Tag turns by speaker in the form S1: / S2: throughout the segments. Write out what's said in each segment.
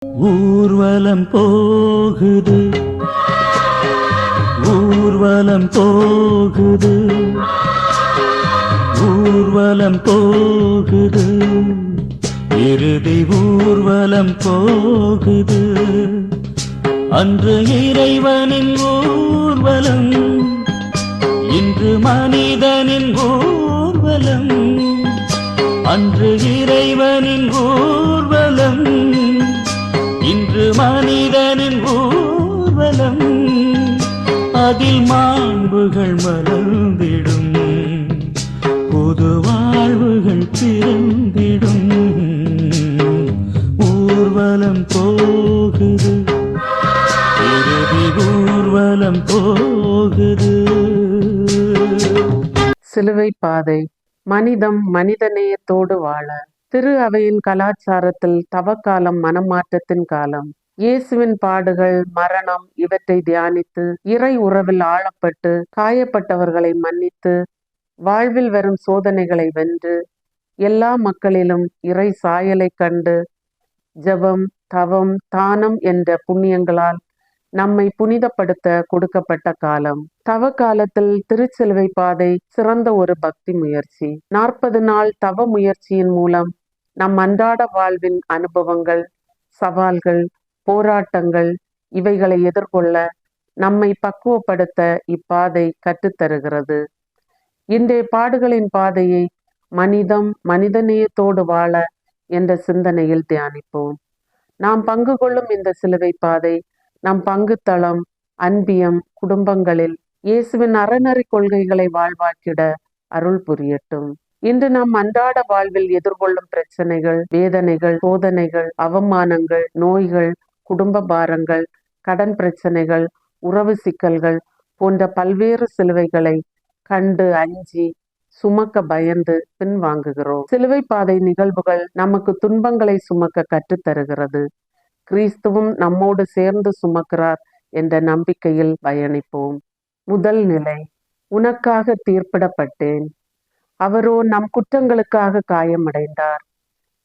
S1: ஊர்வலம் போகுது, ஊர்வலம் போகுது, ஊர்வலம் போகுது, இறுதி ஊர்வலம் போகுது. அன்று இறைவனின் ஊர்வலம், இன்று மனிதனின் ஊர்வலம். அன்று இறைவனின் ஊர்வலம், இன்று மனிதனின் ஊர்வலம். அதில் மாண்புகள் மலர்ந்திடும், புது வாழ்வுகள் பிறந்திடும். ஊர்வலம் போகுது, இறுதி ஊர்வலம் போகுது.
S2: சிலுவை பாதை. மனிதம் மனிதநேயத்தோடு வாழ. திரு அவையின் கலாச்சாரத்தில் தவக்காலம் மனமாற்றத்தின் காலம். இயேசுவின் பாடுகள், மரணம் இவற்றை தியானித்து இறை உறவில் ஆழப்பட்டு காயப்பட்டவர்களை மன்னித்து வாழ்வில் வரும் சோதனைகளை வென்று எல்லா மக்களிலும் இறை சாயலை கண்டு ஜெபம், தவம், தானம் என்ற புண்ணியங்களால் நம்மை புனிதப்படுத்த கொடுக்கப்பட்ட காலம். தவ காலத்தில் திருச்சிலுவை பாதை சிறந்த ஒரு பக்தி முயற்சி. 40 நாள் தவ முயற்சியின் மூலம் நம் அன்றாட வாழ்வின் அனுபவங்கள், சவால்கள், போராட்டங்கள் இவைகளை எதிர்கொள்ள நம்மை பக்குவப்படுத்த இப்பாதை கற்றுத்தருகிறது. இன்றைய பாடுகளின் பாதையை மனிதம் மனிதநேயத்தோடு வாழ என்ற சிந்தனையில் தியானிப்போம். நாம் பங்கு கொள்ளும் இந்த சிலுவை பாதை நம் பங்கு தளம், அன்பியம் குடும்பங்களில் இயேசுவின் அறநெறி கொள்கைகளை வாழ்வாக்கிட அருள் புரியட்டும். இன்று நாம் அன்றாட வாழ்வில் எதிர்கொள்ளும் பிரச்சனைகள், வேதனைகள், சோதனைகள், அவமானங்கள், நோய்கள், குடும்ப பாரங்கள், கடன் பிரச்சனைகள், உறவு சிக்கல்கள் போன்ற பல்வேறு சிலுவைகளை கண்டு அஞ்சி சுமக்க பயந்து பின்வாங்குகிறோம். சிலுவை பாதை நிகழ்வுகள் நமக்கு துன்பங்களை சுமக்க கற்றுத்தருகிறது. கிறிஸ்துவும் நம்மோடு சேர்ந்து சுமக்கிறார் என்ற நம்பிக்கையில் பயணிப்போம். முதல் நிலை. உனக்காக தீர்ப்பிடப்பட்டேன். அவரோ நம் குற்றங்களுக்காக காயமடைந்தார்,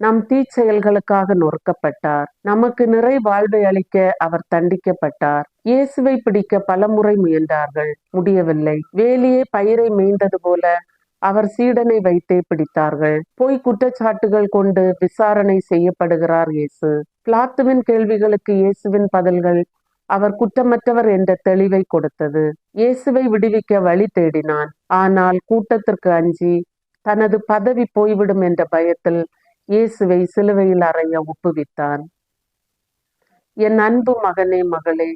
S2: நம் தீச்செயல்களுக்காக நொறுக்கப்பட்டார், நமக்கு நிறை வாழ்வை அளிக்க அவர் தண்டிக்கப்பட்டார். இயேசுவை பிடிக்க பலமுறை முயன்றார்கள், முடியவில்லை. வேலியே பயிரை மேய்ந்தது போல அவர் சீடனை வைத்தே பிடித்தார்கள். பொய் குற்றச்சாட்டுகள் கொண்டு விசாரணை செய்யப்படுகிறார் இயேசு. பிலாத்துவின் கேள்விகளுக்கு இயேசுவின் பதில்கள் அவர் குற்றமற்றவர் என்ற தெளிவை கொடுத்தது. இயேசுவை விடுவிக்க வழி தேடினான். ஆனால் கூட்டத்திற்கு அஞ்சி தனது பதவி போய்விடும் என்ற பயத்தில் இயேசுவை சிலுவையில் அறைய ஒப்புவித்தான். என் அன்பு மகனே, மகளே,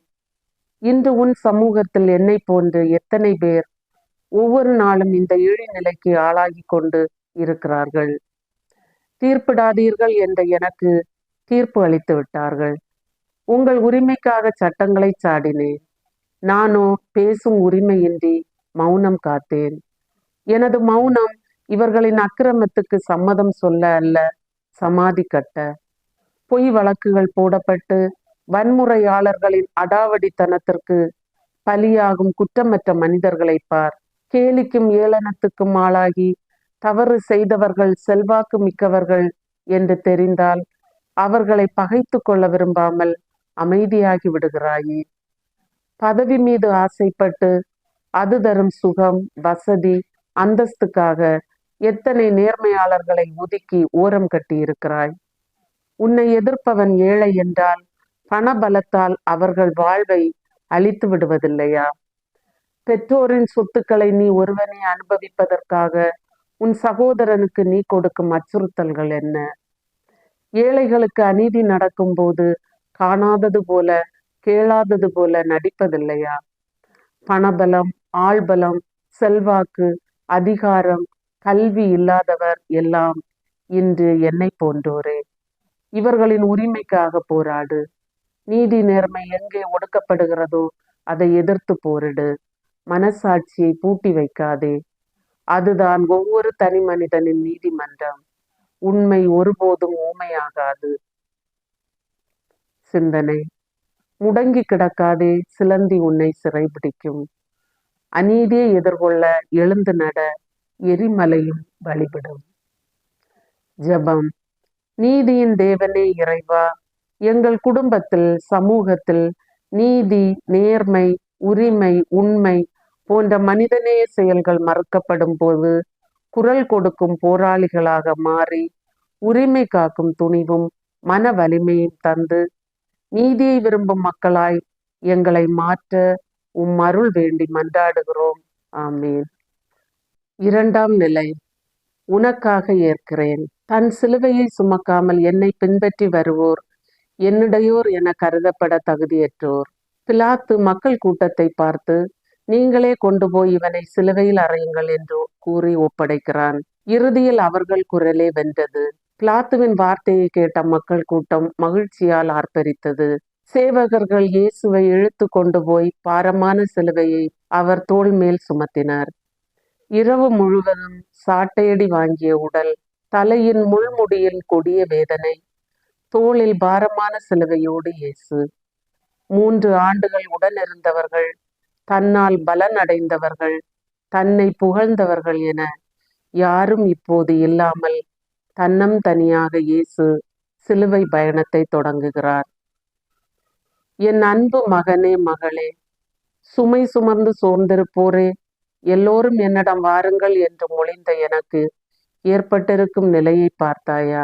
S2: இன்று உன் சமூகத்தில் என்னை போன்று எத்தனை பேர் ஒவ்வொரு நாளும் இந்த இழி நிலைக்கு ஆளாகி கொண்டு இருக்கிறார்கள். தீர்ப்பிடாதீர்கள் என்ற எனக்கு தீர்ப்பு அளித்து விட்டார்கள். உங்கள் உரிமைக்காக சட்டங்களை சாடினேன். நானோ பேசும் உரிமையின்றி மௌனம் காத்தேன். எனது மௌனம் இவர்களின் அக்கிரமத்துக்கு சம்மதம் சொல்ல அல்ல, சமாதி கட்ட. பொய் வழக்குகள் போடப்பட்டு வன்முறையாளர்களின் அடாவடித்தனத்திற்கு பலியாகும் குற்றமற்ற மனிதர்களை பார். கேலிக்கும் ஏளனத்துக்கும் ஆளாகி தவறு செய்தவர்கள் செல்வாக்கு மிக்கவர்கள் என்று தெரிந்தால் அவர்களை பகைத்து கொள்ள விரும்பாமல் அமைதியாகி விடுகிறாயே. பதவி மீது ஆசைப்பட்டு அது தரும் சுகம், வசதி, அந்தஸ்துக்காக எத்தனை நேர்மையாளர்களை ஒதுக்கி ஓரம் கட்டி இருக்கிறாய். உன்னை எதிர்ப்பவன் ஏழை என்றால் பணபலத்தால் அவர்கள் வாழ்வை அழித்து விடுவதில்லையா? பெற்றோரின் சொத்துக்களை நீ ஒருவனே அனுபவிப்பதற்காக உன் சகோதரனுக்கு நீ கொடுக்கும் அச்சுறுத்தல்கள் என்ன? ஏழைகளுக்கு அநீதி நடக்கும் போது காணாதது போல, கேளாதது போல நடிப்பதில்லையா? பணபலம், ஆள்பலம், செல்வாக்கு, அதிகாரம், கல்வி இல்லாதவர் எல்லாம் இன்று என்னை போன்றோரே. இவர்களின் உரிமைக்காக போராடு. நீதி நேர்மை எங்கே ஒடுக்கப்படுகிறதோ அதை எதிர்த்து போரிடு. மனசாட்சியை பூட்டி வைக்காதே. அதுதான் ஒவ்வொரு தனி மனிதனின் நீதிமன்றம். உண்மை ஒருபோதும் ஊமையாகாது. சிந்தனை. முடங்கி கிடக்காதே, சிலந்தி உன்னை சிறைபிடிக்கும். அநீதியை எதிர்கொள்ள எழுந்து நட, எரிமலையும் வழிபடும். ஜெபம். நீதியின் தேவனே இறைவா, எங்கள் குடும்பத்தில், சமூகத்தில் நீதி, நேர்மை, உரிமை, உண்மை போன்ற மனிதநேய செயல்கள் மறுக்கப்படும் போது குரல் கொடுக்கும் போராளிகளாக மாறி உரிமை காக்கும் துணிவும் மன வலிமையும் தந்து நீதியை விரும்பும் மக்களாய் எங்களை மாற்ற அருள் வேண்டி மன்றாடுகிறோம். ஆமீன். இரண்டாம் நிலை. உனக்காக ஏற்கிறேன். தன் சிலுவையை சுமக்காமல் என்னை பின்பற்றி வருவோர் என்னுடையோர் என கருதப்பட தகுதியற்றோர். பிலாத்து மக்கள் கூட்டத்தை பார்த்து, நீங்களே கொண்டு போய் இவனை சிலுவையில் அறையுங்கள் என்று கூறி ஒப்படைக்கிறான். இறுதியில் அவர்கள் குரலே வென்றது. பிலாத்துவின் வார்த்தையை கேட்ட மக்கள் கூட்டம் மகிழ்ச்சியால் ஆர்ப்பரித்தது. சேவகர்கள் இயேசுவை இழுத்து கொண்டு போய் பாரமான சிலுவையை அவர் தோள் மேல் சுமத்தினர். இரவு முழுவதும் சாட்டையடி வாங்கிய உடல், தலையின் முள்முடியில் கொடிய வேதனை, தோளில் பாரமான சிலுவையோடு இயேசு. 3 ஆண்டுகள் உடனிருந்தவர்கள், தன்னால் பலன் அடைந்தவர்கள், தன்னை புகழ்ந்தவர்கள் என யாரும் இப்போது இல்லாமல் தன்னம் தனியாக இயேசு சிலுவை பயணத்தை தொடங்குகிறார். என் அன்பு மகனே, மகளே, சுமை சுமந்து சோர்ந்திருப்போரே, எல்லோரும் என்னிடம் வாருங்கள் என்று மொழிந்த எனக்கு ஏற்பட்டிருக்கும் நிலையை பார்த்தாயா?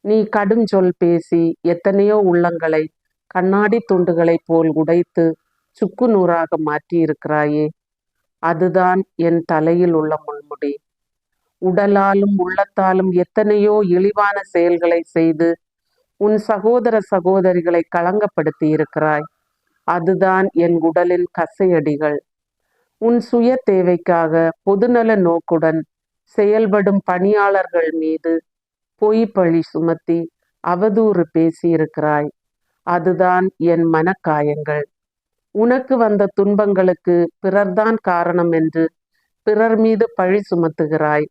S2: நீ கடும் சொல் பேசி எத்தனையோ உள்ளங்களை கண்ணாடி துண்டுகளைப் போல் உடைத்து சுக்கு நூறாக மாற்றியிருக்கிறாயே. அதுதான் என் தலையில் உள்ள முள்முடி. உடலாலும் உள்ளத்தாலும் எத்தனையோ இழிவான செயல்களை செய்து உன் சகோதர சகோதரிகளை களங்கப்படுத்தி இருக்கிறாய். அதுதான் என் உடலின் கசையடிகள். உன் சுய தேவைக்காக பொதுநல நோக்குடன் செயல்படும் பணியாளர்கள் மீது பொய் பழி சுமத்தி அவதூறு பேசியிருக்கிறாய். அதுதான் என் மனக்காயங்கள். உனக்கு வந்த துன்பங்களுக்கு பிறர்தான் காரணம் என்று பிறர் மீது பழி சுமத்துகிறாய்.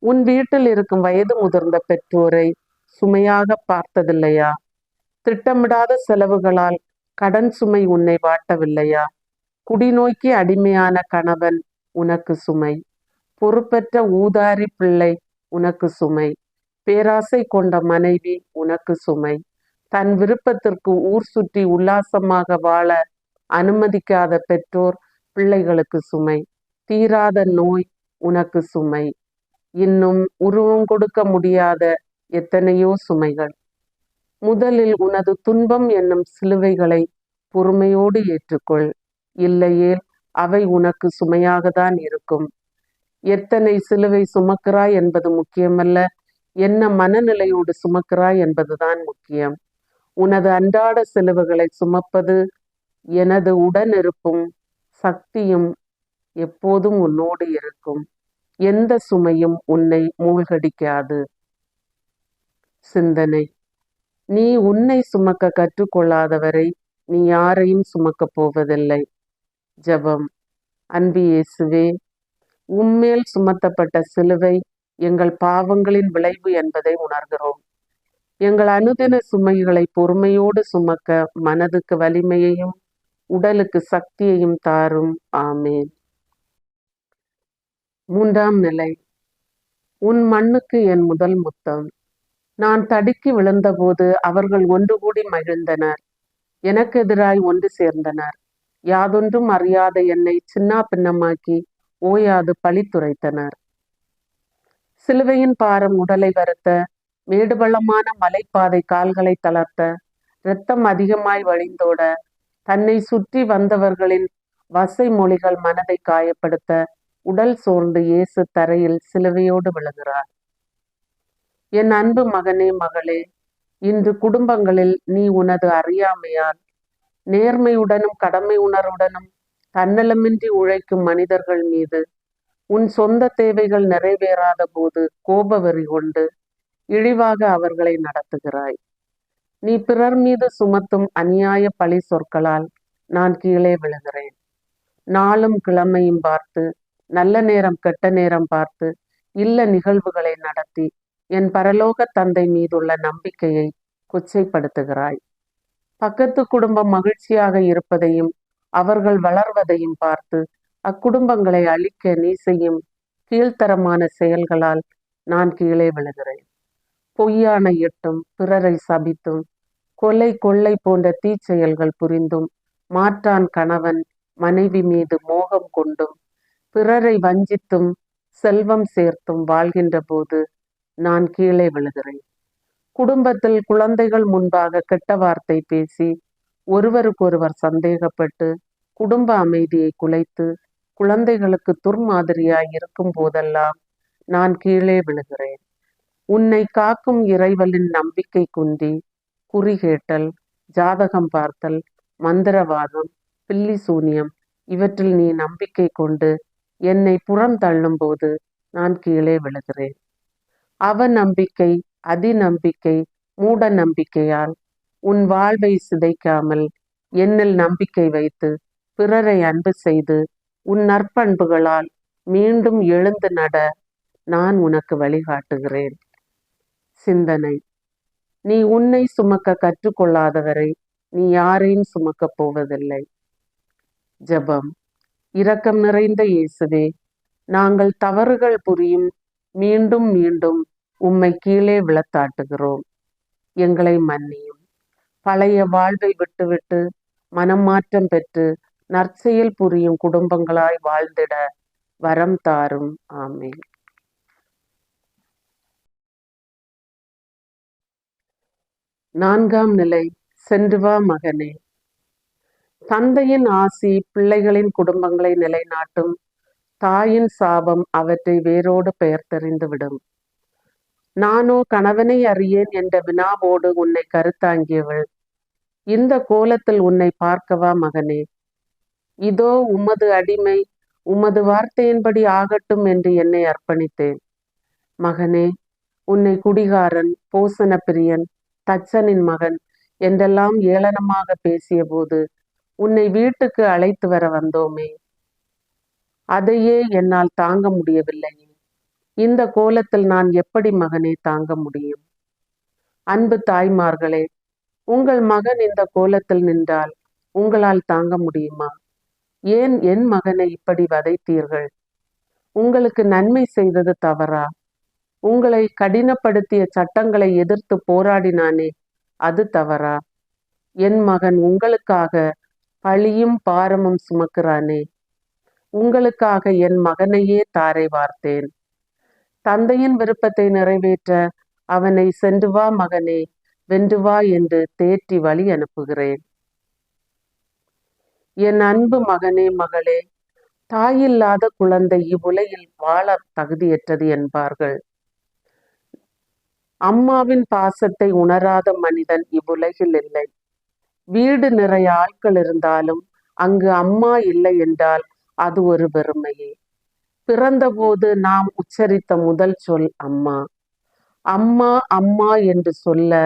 S2: உன் வீட்டில் இருக்கும் வயது முதிர்ந்த பெற்றோரை சுமையாக பார்த்ததில்லையா? திட்டமிடாத செலவுகளால் கடன் சுமை உன்னை வாட்டவில்லையா? குடிநோய்க்கு அடிமையான கணவன் உனக்கு சுமை. பொறுப்பற்ற ஊதாரி பிள்ளை உனக்கு சுமை. பேராசை கொண்ட மனைவி உனக்கு சுமை. தன் விருப்பத்திற்கு ஊர் சுற்றி உல்லாசமாக வாழ அனுமதிக்காத பெற்றோர் பிள்ளைகளுக்கு சுமை. தீராத நோய் உனக்கு சுமை. இன்னும் உருவம் கொடுக்க முடியாத எத்தனையோ சுமைகள். முதலில் உனது துன்பம் என்னும் சிலுவைகளை பொறுமையோடு ஏற்றுக்கொள். இல்லையேல் அவை உனக்கு சுமையாகத்தான் இருக்கும். எத்தனை சிலுவை சுமக்கிறாய் என்பது முக்கியமல்ல, என்ன மனநிலையோடு சுமக்கிறாய் என்பதுதான் முக்கியம். உனது அன்றாட சிலுவைகளை சுமப்பது எனது உடனிருப்பும் சக்தியும் எப்போதும் உன்னோடு இருக்கும். எந்த சுமையும் உன்னை மூழ்கடிக்காது. சிந்தனை. நீ உன்னை சுமக்க கற்றுக்கொள்ளாதவரை நீ யாரையும் சுமக்கப் போவதில்லை. ஜெபம். அன்பு இயேசுவே, உம்மேல் சுமத்தப்பட்ட சிலுவை எங்கள் பாவங்களின் விளைவு என்பதை உணர்கிறோம். எங்கள் அனுதின சுமைகளை பொறுமையோடு சுமக்க மனதுக்கு வலிமையையும் உடலுக்கு சக்தியையும் தாரும். ஆமேன். மூன்றாம் நிலை. உன் மண்ணுக்கு என் முதல் முத்தம். நான் தடுக்கி விழுந்தபோது அவர்கள் ஒன்று கூடி மகிழ்ந்தனர். எனக்கு எதிராய் ஒன்று சேர்ந்தனர். யாதொன்றும் அறியாத என்னை சின்னா பின்னமாக்கி ஓயாது பழித்துரைத்தனர். சிலுவையின் பாரம் உடலை வருத்த, மேடுபள்ளமான மலைப்பாதை கால்களை தளர்த்த, இரத்தம் அதிகமாய் வழிந்தோட, தன்னை சுற்றி வந்தவர்களின் வசை மொழிகள் மனதை காயப்படுத்த, உடல் சோர்ந்து இயேசு தரையில் சிலுவையோடு விழுகிறார். என் அன்பு மகனே, மகளே, இன்று குடும்பங்களில் நீ உனது அறியாமையால் நேர்மையுடனும் கடமை உணர்வுடனும் தன்னலமின்றி உழைக்கும் மனிதர்கள் மீது உன் சொந்த தேவைகள் நிறைவேறாத போது கோபவெறி கொண்டு இழிவாக அவர்களை நடத்துகிறாய். நீ பிறர் மீது சுமத்தும் அநியாய பழி சொற்களால் நான் கீழே விழுகிறேன். நாளும் கிழமையும் பார்த்து, நல்ல நேரம் கெட்ட நேரம் பார்த்து இல்ல நிகழ்வுகளை நடத்தி என் பரலோக தந்தை மீதுள்ள நம்பிக்கையை கொச்சைப்படுத்துகிறாய். பக்கத்து குடும்பம் மகிழ்ச்சியாக இருப்பதையும் அவர்கள் வளர்வதையும் பார்த்து அக்குடும்பங்களை அழிக்க நீ செய்யும் கீழ்த்தரமான செயல்களால் நான் கீழே விழுகிறேன். பொய்யான எட்டும் பிறரை சபித்தும் கொலை கொள்ளை போன்ற தீச்செயல்கள் புரிந்தும், மாற்றான் கணவன் மனைவி மீது மோகம் கொண்டும், பிறரை வஞ்சித்தும் செல்வம் சேர்த்தும் வாழ்கின்ற போது நான் கீழே விழுகிறேன். குடும்பத்தில் குழந்தைகள் முன்பாக கெட்ட வார்த்தை பேசி, ஒருவருக்கொருவர் சந்தேகப்பட்டு, குடும்ப அமைதியை குலைத்து, குழந்தைகளுக்கு துர்மாதிரியாய் இருக்கும் போதெல்லாம் நான் கீழே விழுகிறேன். உன்னை காக்கும் இறைவனின் நம்பிக்கை குன்றி, குறிகேட்டல், ஜாதகம் பார்த்தல், மந்திரவாதம், பில்லி சூனியம் இவற்றில் நீ நம்பிக்கை கொண்டு என்னை புறம் தள்ளும் போது நான் கீழே விழுகிறேன். அவநம்பிக்கை, அதிநம்பிக்கை, மூட நம்பிக்கையால் உன் வாழ்வை சிதைக்காமல் என்னில் நம்பிக்கை வைத்து பிறரை அன்பு செய்து உன் நற்பண்புகளால் மீண்டும் எழுந்து நட நான் உனக்கு வழிகாட்டுகிறேன். சிந்தனை: நீ உன்னை சுமக்க கற்றுக்கொள்ளாதவரை நீ யாரையும் சுமக்கப் போவதில்லை. ஜெபம்: இரக்கம் நிறைந்த இயேசுவே, நாங்கள் தவறுகள் புரியும் மீண்டும் மீண்டும் உம்மை கீழே விழத்தாட்டுகிறோம். எங்களை மன்னியும். பழைய வாழ்வை விட்டுவிட்டு மனம் மாற்றம் பெற்று நற்செயல் புரியும் குடும்பங்களாய் வாழ்ந்திட வரம் தாரும். ஆமென். நான்காம் நிலை. சென்று வா மகனே. தந்தையின் ஆசி பிள்ளைகளின் குடும்பங்களை நிலைநாட்டும். தாயின் சாபம் அவற்றை வேரோடு பெயர்த்தெறிந்துவிடும். நானோ கணவனை அறியேன் என்ற வினாவோடு உன்னை கருத்தாங்கியவள். இந்த கோலத்தில் உன்னை பார்க்கவா மகனே. இதோ உமது அடிமை, உமது வார்த்தையின்படி ஆகட்டும் என்று என்னை அர்ப்பணித்தேன். மகனே, உன்னை குடிகாரன், போசன பிரியன், தச்சனின் மகன் என்றெல்லாம் ஏளனமாக பேசிய போது உன்னை வீட்டுக்கு அழைத்து வர வந்தோமே, அதையே என்னால் தாங்க முடியவில்லையே. இந்த கோலத்தில் நான் எப்படி மகனை தாங்க முடியும்? அன்பு தாய்மார்களே, உங்கள் மகன் இந்த கோலத்தில் நின்றால் உங்களால் தாங்க முடியுமா? ஏன் என் மகனை இப்படி வதைத்தீர்கள்? உங்களுக்கு நன்மை செய்தது தவறா? உங்களை கடினப்படுத்திய சட்டங்களை எதிர்த்து போராடினானே, அது தவறா? என் மகன் உங்களுக்காக பழியும் பாரமும் சுமக்கிறானே, உங்களுக்காக என் மகனையே தாரை வார்த்தேன். தந்தையின் விருப்பத்தை நிறைவேற்ற அவனை சென்று வா மகனே, வென்று வா என்று தேற்றி வழி அனுப்புகிறேன். என் அன்பு மகனே, மகளே, தாயில்லாத குழந்தை இவ்வுலகில் வாழ தகுதியற்றது என்பார்கள். அம்மாவின் பாசத்தை உணராத மனிதன் இவ்வுலகில் இல்லை. வீடு நிறைய ஆட்கள் இருந்தாலும் அங்கு அம்மா இல்லை என்றால் அது ஒரு பெருமையே. பிறந்தபோது நாம் உச்சரித்த முதல் சொல் அம்மா. அம்மா அம்மா என்று சொல்ல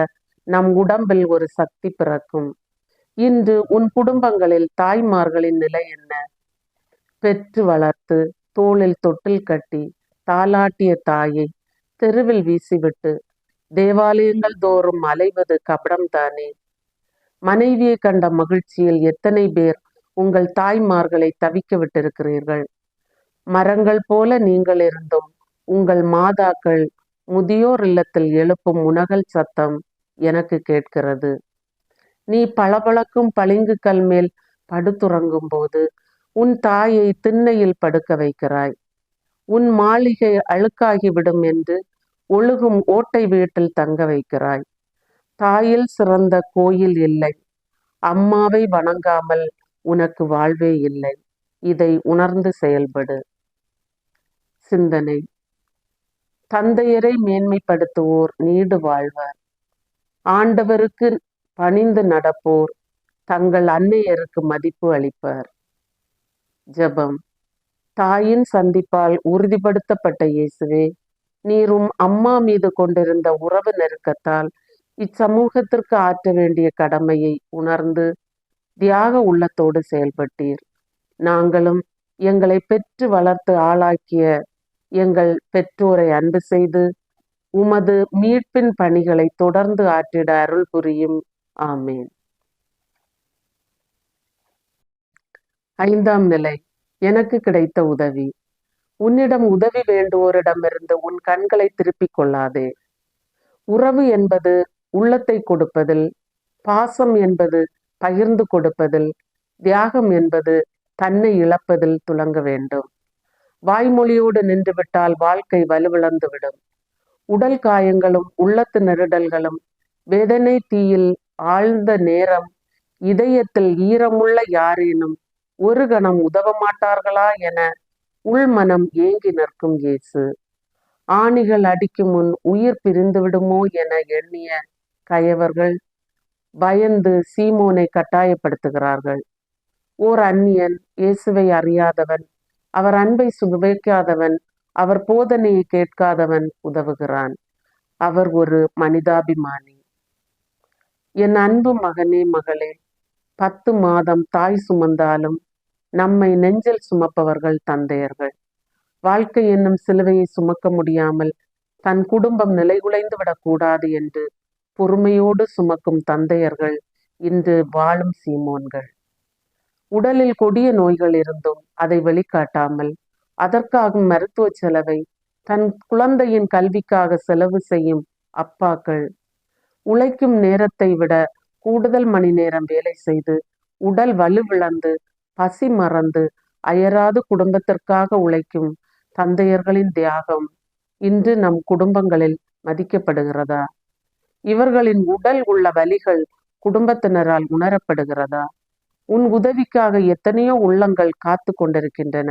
S2: நம் உடம்பில் ஒரு சக்தி பிறக்கும். இன்று உன் குடும்பங்களில் தாய்மார்களின் நிலை என்ன? பெற்று வளர்த்து தோளில் தொட்டில் கட்டி தாலாட்டிய தாயை தெருவில் வீசிவிட்டு தேவாலயங்கள் தோறும் அலைவது கபடம்தானே. மனைவியை கண்ட மகிழ்ச்சியில் எத்தனை பேர் உங்கள் தாய்மார்களை தவிக்க விட்டிருக்கிறீர்கள். மரங்கள் போல நீங்கள் இருந்தும் உங்கள் மாதாக்கள் முதியோர் இல்லத்தில் எழுப்பும் முனகல் சத்தம் எனக்கு கேட்கிறது. நீ பளபளக்கும் பளிங்கு கல் மேல் படுத்துறங்கும் போது உன் தாயை திண்ணையில் படுக்க வைக்கிறாய். உன் மாளிகை அழுக்காகிவிடும் என்று ஒழுகும் ஓட்டை வீட்டில் தங்க வைக்கிறாய். தாயில் சிறந்த கோயில் இல்லை. அம்மாவை வணங்காமல் உனக்கு வாழ்வே இல்லை. இதை உணர்ந்து செயல்படு. சிந்தனை: தந்தையரை மேன்மைப்படுத்துவோர் நீடு வாழ்வர். ஆண்டவருக்கு பணிந்து நடப்போர் தங்கள் அன்னையருக்கு மதிப்பு அளிப்பர். ஜெபம்: தாயின் சந்திப்பால் உறுதிப்படுத்தப்பட்ட இயேசுவே, நீரும் அம்மா மீது கொண்டிருந்த உறவு நெருக்கத்தால் இச்சமூகத்திற்கு ஆற்ற வேண்டிய கடமையை உணர்ந்து தியாக உள்ளத்தோடு செயல்பட்டீர். நாங்களும் எங்களை பெற்று வளர்த்து ஆளாக்கிய எங்கள் பெற்றோரை அன்பு செய்து உமது மீட்பின் பணிகளை தொடர்ந்து ஆற்றிட அருள் புரியும். ஆமேன். ஐந்தாம் நிலை. எனக்கு கிடைத்த உதவி. உன்னிடம் உதவி வேண்டுவோரிடமிருந்து உன் கண்களை திருப்பிக் கொள்ளாதே. உறவு என்பது உள்ளத்தை கொடுப்பதில், பாசம் என்பது பகிர்ந்து கொடுப்பதில், தியாகம் என்பது தன்னை இழப்பதில் துலங்க வேண்டும். வாய்மொழியோடு நின்றுவிட்டால் வாழ்க்கை வலுவிழந்துவிடும். உடல் காயங்களும் உள்ளத்து நெருடல்களும் வேதனை தீயில் ஆழ்ந்த நேரம் இதயத்தில் ஈரமுள்ள யாரேனும் ஒரு கணம் உதவ மாட்டார்களா என உள்மனம் ஏங்கி நிற்கும் இயேசு. ஆணிகள் அடிக்கும் முன் உயிர் பிரிந்து விடுமோ என எண்ணிய கயவர்கள் பயந்து சீமோனை கட்டாயப்படுத்துகிறார்கள். ஓர் அந்நியன், இயேசுவை அறியாதவன், அவர் அன்பை சுவைக்காதவன், அவர் போதனையை கேட்காதவன் உதவுகிறான். அவர் ஒரு மனிதாபிமானி. என் அன்பு மகனே, மகளே, 10 மாதம் தாய் சுமந்தாலும் நம்மை நெஞ்சில் சுமப்பவர்கள் தந்தையர்கள். வாழ்க்கை என்னும் சிலுவையை சுமக்க முடியாமல் தன் குடும்பம் நிலைகுலைந்து விடக்கூடாது என்று பொறுமையோடு சுமக்கும் தந்தையர்கள் இன்று வாழும் சீமோன்கள். உடலில் கொடிய நோய்கள் இருந்தும் அதை வெளிக்காட்டாமல் அதற்காகும் மருத்துவ செலவை தன் குழந்தையின் கல்விக்காக செலவு செய்யும் அப்பாக்கள். உழைக்கும் நேரத்தை விட கூடுதல் மணி நேரம் வேலை செய்து உடல் வலுவிழந்து பசி மறந்து அயராது குடும்பத்திற்காக உழைக்கும் தந்தையர்களின் தியாகம் இன்று நம் குடும்பங்களில் மதிக்கப்படுகிறதா? இவர்களின் உடல் உள்ள வலிகள் குடும்பத்தினரால் உணரப்படுகிறதா? உன் உதவிக்காக எத்தனையோ உள்ளங்கள் காத்து கொண்டிருக்கின்றன.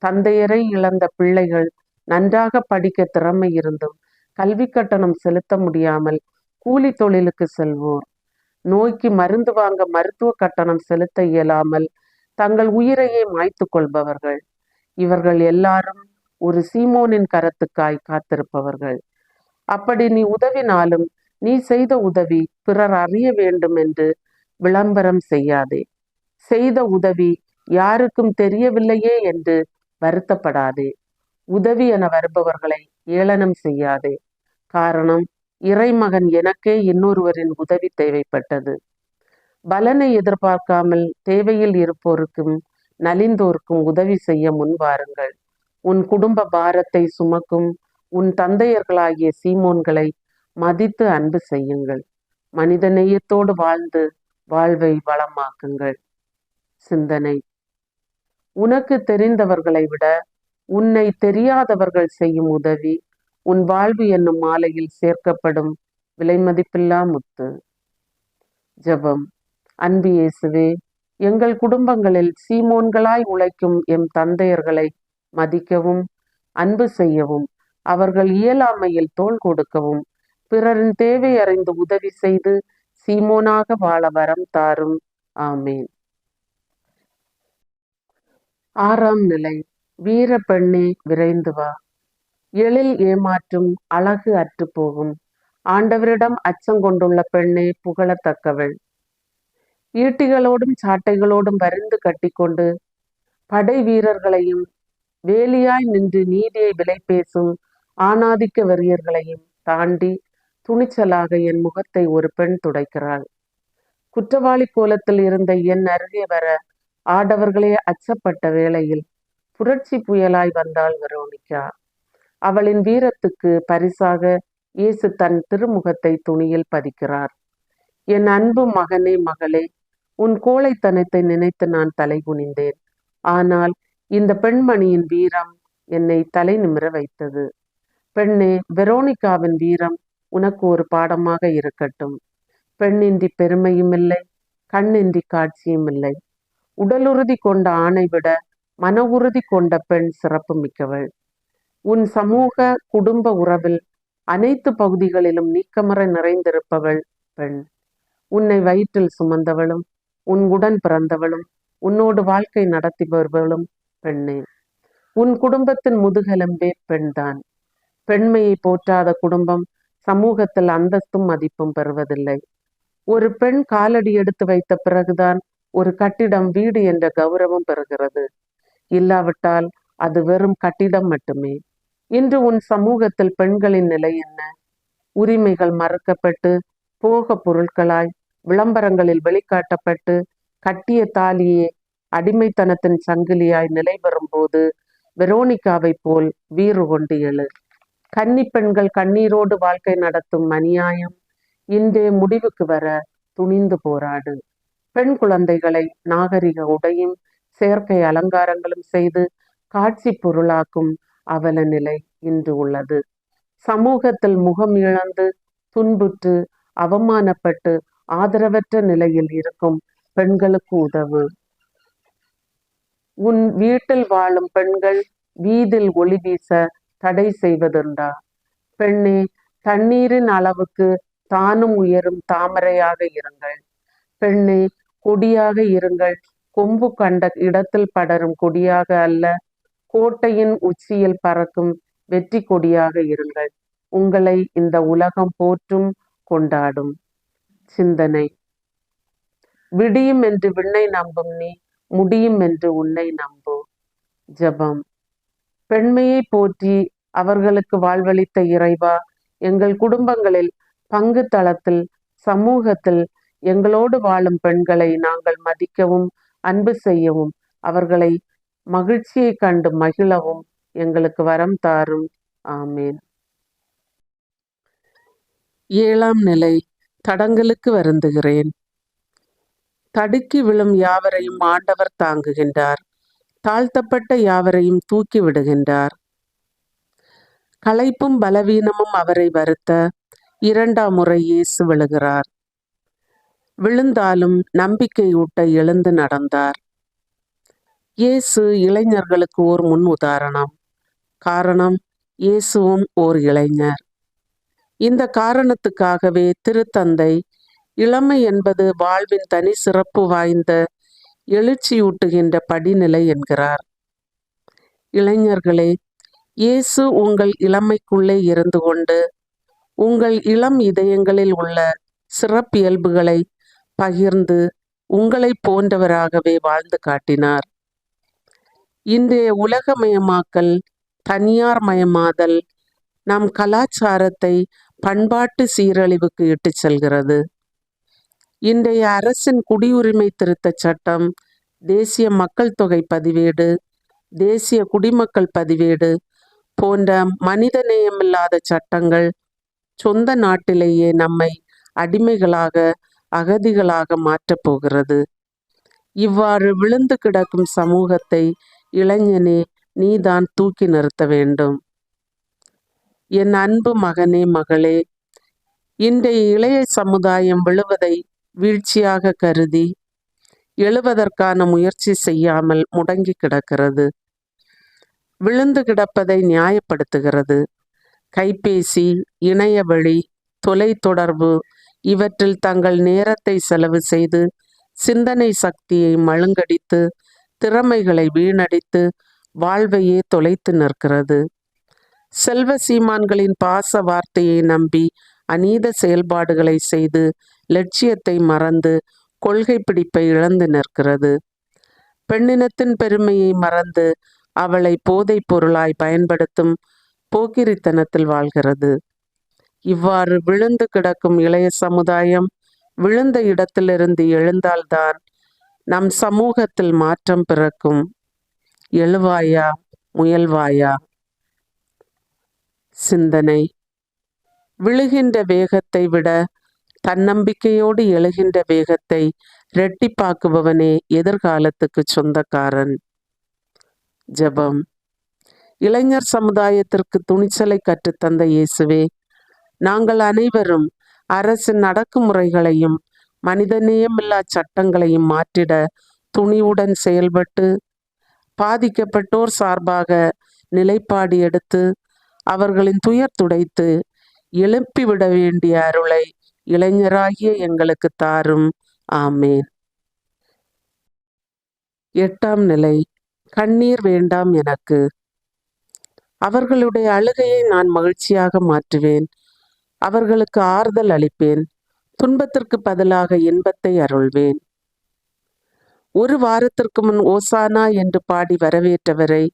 S2: தந்தையரை இழந்த பிள்ளைகள் நன்றாக படிக்க திறமை இருந்தும் கல்வி கட்டணம் செலுத்த முடியாமல் கூலி தொழிலுக்கு செல்வோர், நோய்க்கு மருந்து வாங்க மருத்துவ கட்டணம் செலுத்த இயலாமல் தங்கள் உயிரையே மாய்த்து கொள்பவர்கள். இவர்கள் எல்லாரும் ஒரு சீமோனின் கரத்துக்காய் காத்திருப்பவர்கள். அப்படி நீ உதவினாலும் நீ செய்த உதவி பிறர் அறிய வேண்டும் என்று விளம்பரம் செய்யாதே. செய்த உதவி யாருக்கும் தெரியவில்லையே என்று வருத்தப்படாதே. உதவி என வருபவர்களை ஏளனம் செய்யாதே. காரணம், இறைமகன் எனக்கே இன்னொருவரின் உதவி தேவைப்பட்டது. பலனை எதிர்பார்க்காமல் தேவையில் இருப்போருக்கும் நலிந்தோருக்கும் உதவி செய்ய முன்வாருங்கள். உன் குடும்ப பாரத்தை சுமக்கும் உன் தந்தையர்களாகிய சீமோன்களை மதித்து அன்பு செய்யுங்கள். மனித நேயத்தோடு வாழ்ந்து வாழ்வை வளமாக்குங்கள். சிந்தனை: உனக்கு தெரிந்தவர்களை விட உன்னை தெரியாதவர்கள் செய்யும் உதவி உன் வாழ்வு என்னும் மாலையில் சேர்க்கப்படும் விலைமதிப்பில்லா முத்து. ஜெபம். அன்பு இயேசுவே, எங்கள் குடும்பங்களில் சீமோன்களாய் உழைக்கும் எம் தந்தையர்களை மதிக்கவும் அன்பு செய்யவும் அவர்கள் இயலாமையில் தோள் கொடுக்கவும் பிறரின் தேவை அறிந்து உதவி செய்து சீமோனாக வாழ வரம் தாரும். ஆமேன். 6ஆம் நிலை. வீர பெண்ணே, விரைந்து வா. எழில் ஏமாற்றும் அழகு அற்று போகும். ஆண்டவரிடம் அச்சம் கொண்டுள்ள பெண்ணே, புகழத்தக்கவள். ஈட்டிகளோடும் சாட்டைகளோடும் வரிந்து கட்டிக்கொண்டு படை வீரர்களையும் வேலியாய் நின்று நீதியை விலை பேசும் ஆணாதிக்க வெறியர்களையும் தாண்டி துணிச்சலாக என் முகத்தை ஒரு பெண் துடைக்கிறாள். குற்றவாளி கோலத்தில் இருந்த என் அருகே வர ஆடவர்களே அச்சப்பட்ட வேளையில் புரட்சி புயலாய் வந்தாள் வெரோனிகா. அவளின் வீரத்துக்கு பரிசாக இயேசு தன் திருமுகத்தை துணியில் பதிக்கிறார். என் அன்பு மகனே, மகளே, உன் கோழைத்தனத்தை நினைத்து நான் தலை குனிந்தேன். ஆனால் இந்த பெண்மணியின் வீரம் என்னை தலை நிமிர வைத்தது. பெண்ணே, வெரோனிகாவின் வீரம் உனக்கு ஒரு பாடமாக இருக்கட்டும். பெண்ணின்றி பெருமையும் இல்லை, கண்ணின்றி காட்சியும் இல்லை. உடலுறுதி கொண்ட ஆணை விட மன உறுதி கொண்ட பெண் சிறப்பு மிக்கவள். உன் சமூக குடும்ப உறவில் அனைத்து பகுதிகளிலும் நீக்கமற நிறைந்திருப்பவள் பெண். உன்னை வயிற்றில் சுமந்தவளும் உன் உடன் பிறந்தவளும் உன்னோடு வாழ்க்கை நடத்தி வருபவளும் பெண்ணே. உன் குடும்பத்தின் முதுகெலும்பே பெண்தான். பெண்மையை போற்றாத குடும்பம் சமூகத்தில் அந்தஸ்தும் மதிப்பும் பெறுவதில்லை. ஒரு பெண் காலடி எடுத்து வைத்த பிறகுதான் ஒரு கட்டிடம் வீடு என்ற கௌரவம் பெறுகிறது. இல்லாவிட்டால் அது வெறும் கட்டிடம் மட்டுமே. இன்று உன் சமூகத்தில் பெண்களின் நிலை என்ன? உரிமைகள் மறுக்கப்பட்டு போக பொருட்களாய் விளம்பரங்களில் வெளிக்காட்டப்பட்டு கட்டிய தாலியே அடிமைத்தனத்தின் சங்கிலியாய் நிலை பெறும்போது வெரோனிகாவை போல் வீறு கொண்டு எழு. கன்னி பெண்கள் கண்ணீரோடு வாழ்க்கை நடத்தும் அநியாயம் இன்றே முடிவுக்கு வர துணிந்து போராடு. பெண் குழந்தைகளை நாகரிக உடையும் செயற்கை அலங்காரங்களும் செய்து காட்சி பொருளாக்கும் அவல நிலை இன்று உள்ளது. சமூகத்தில் முகம் இழந்து துன்புற்று அவமானப்பட்டு ஆதரவற்ற நிலையில் இருக்கும் பெண்களுக்கு உதவு. உன் வீட்டில் வாழும் பெண்கள் வீதில் ஒளி வீச தடை செய்வதுண்டா? பெண்ணே, தண்ணீரின் அளவுக்கு தானும் உயரும் தாமரையாக இருங்கள். பெண்ணே, கொடியாக இருங்கள். கொம்பு கண்ட இடத்தில் படரும் கொடியாக அல்ல, கோட்டையின் உச்சியில் பறக்கும் வெற்றி கொடியாக இருங்கள். உங்களை இந்த உலகம் போற்றும் கொண்டாடும். சிந்தனை. விடியும் என்று விண்ணை நம்பும் நீ, முடியும் என்று உன்னை நம்பு. ஜெபம். பெண்மையை போற்றி அவர்களுக்கு வாழ்வளித்த இறைவா, எங்கள் குடும்பங்களில், பங்கு தளத்தில், சமூகத்தில் எங்களோடு வாழும் பெண்களை நாங்கள் மதிக்கவும் அன்பு செய்யவும் அவர்களை மகிழ்ச்சியை கண்டு மகிழவும் எங்களுக்கு வரம் தாரும். ஆமேன். 7ஆம் நிலை. தடங்களுக்கு வருந்துகிறேன். தடுக்கி விழும் யாவரையும் ஆண்டவர் தாங்குகின்றார். தாழ்த்தப்பட்ட யாவரையும் தூக்கி விடுகின்றார். களைப்பும் பலவீனமும் அவரை வருத்த 2ஆம் முறை இயேசு விழுகிறார். விழுந்தாலும் நம்பிக்கையூட்ட எழுந்து நடந்தார். இயேசு இளைஞர்களுக்கு ஓர் முன் உதாரணம். காரணம், இயேசுவும் ஓர் இளைஞர். இந்த காரணத்துக்காகவே திருத்தந்தை இளமை என்பது வாழ்வின் தனி சிறப்பு வாய்ந்த எழுச்சியூட்டுகின்ற படிநிலை என்கிறார். இளைஞர்களே, இயேசு உங்கள் இளமைக்குள்ளே இருந்து கொண்டு உங்கள் இளம் இதயங்களில் உள்ள சிறப்பியல்புகளை பகிர்ந்து உங்களை போன்றவராகவே வாழ்ந்து காட்டினார். இன்றைய உலகமயமாக்கல், தனியார் மயமாதல் நம் கலாச்சாரத்தை பண்பாட்டு சீரழிவுக்கு இட்டு செல்கிறது. இன்றைய அரசின் குடியுரிமை திருத்த சட்டம், தேசிய மக்கள் தொகை பதிவேடு, தேசிய குடிமக்கள் பதிவேடு போன்ற மனிதநேயமில்லாத சட்டங்கள் சொந்த நாட்டிலேயே நம்மை அடிமைகளாக, அகதிகளாக மாற்றப் போகிறது. இவ்வாறு விழுந்து கிடக்கும் சமூகத்தை இளைஞனே, நீதான் தூக்கி நிறுத்த வேண்டும். என் அன்பு மகனே, மகளே, இன்றைய இளைய சமுதாயம் விழுவதை வீழ்ச்சியாக கருதி எழுவதற்கான முயற்சி செய்யாமல் முடங்கி கிடக்கிறது. விழுந்து கிடப்பதை நியாயப்படுத்துகிறது. கைபேசி, இணையவழி, தொலைத்தொடர்பு இவற்றில் தங்கள் நேரத்தை செலவு செய்து சிந்தனை சக்தியை மழுங்கடித்து திறமைகளை வீணடித்து வாழ்வையே தொலைத்து நிற்கிறது. செல்வ சீமான்களின் பாச வார்த்தையை நம்பி அநீத செயல்பாடுகளை செய்து லட்சியத்தை மறந்து கொள்கை பிடிப்பை இழந்து நிற்கிறது. பெண்ணினத்தின் பெருமையை மறந்து அவளை போதைப் பொருளாய் பயன்படுத்தும் போக்கிரித்தனத்தில் வாழ்கிறது. இவ்வாறு விழுந்து கிடக்கும் இளைய சமுதாயம் விழுந்த இடத்திலிருந்து எழுந்தால்தான் நம் சமூகத்தில் மாற்றம் பிறக்கும். எழுவாயா, முயல்வாயா? சிந்தனை. விழுகின்ற வேகத்தை விட தன்னம்பிக்கையோடு எழுகின்ற வேகத்தை இரட்டிப்பாக்குபவனே எதிர்காலத்துக்கு சொந்தக்காரன். ஜெபம். இளைஞர் சமுதாயத்திற்கு துணிச்சலை கற்றுத்தந்த இயேசுவே, நாங்கள் அனைவரும் அரசின் அடக்குமுறைகளையும் மனிதநேயமில்லா சட்டங்களையும் மாற்றிட துணிவுடன் செயல்பட்டு பாதிக்கப்பட்டோர் சார்பாக நிலைப்பாடு எடுத்து அவர்களின் துயர் துடைத்து எழுப்பிவிட வேண்டிய அருளை இளைஞராகிய எங்களுக்கு தாரும். ஆமேன். 8ஆம் நிலை. கண்ணீர் வேண்டாம் எனக்கு. அவர்களுடைய அழுகையை நான் மகிழ்ச்சியாக மாற்றுவேன். அவர்களுக்கு ஆறுதல் அளிப்பேன். துன்பத்திற்கு பதிலாக இன்பத்தை அருள்வேன். ஒரு வாரத்திற்கு முன் ஓசானா என்று பாடி வரவேற்றவரை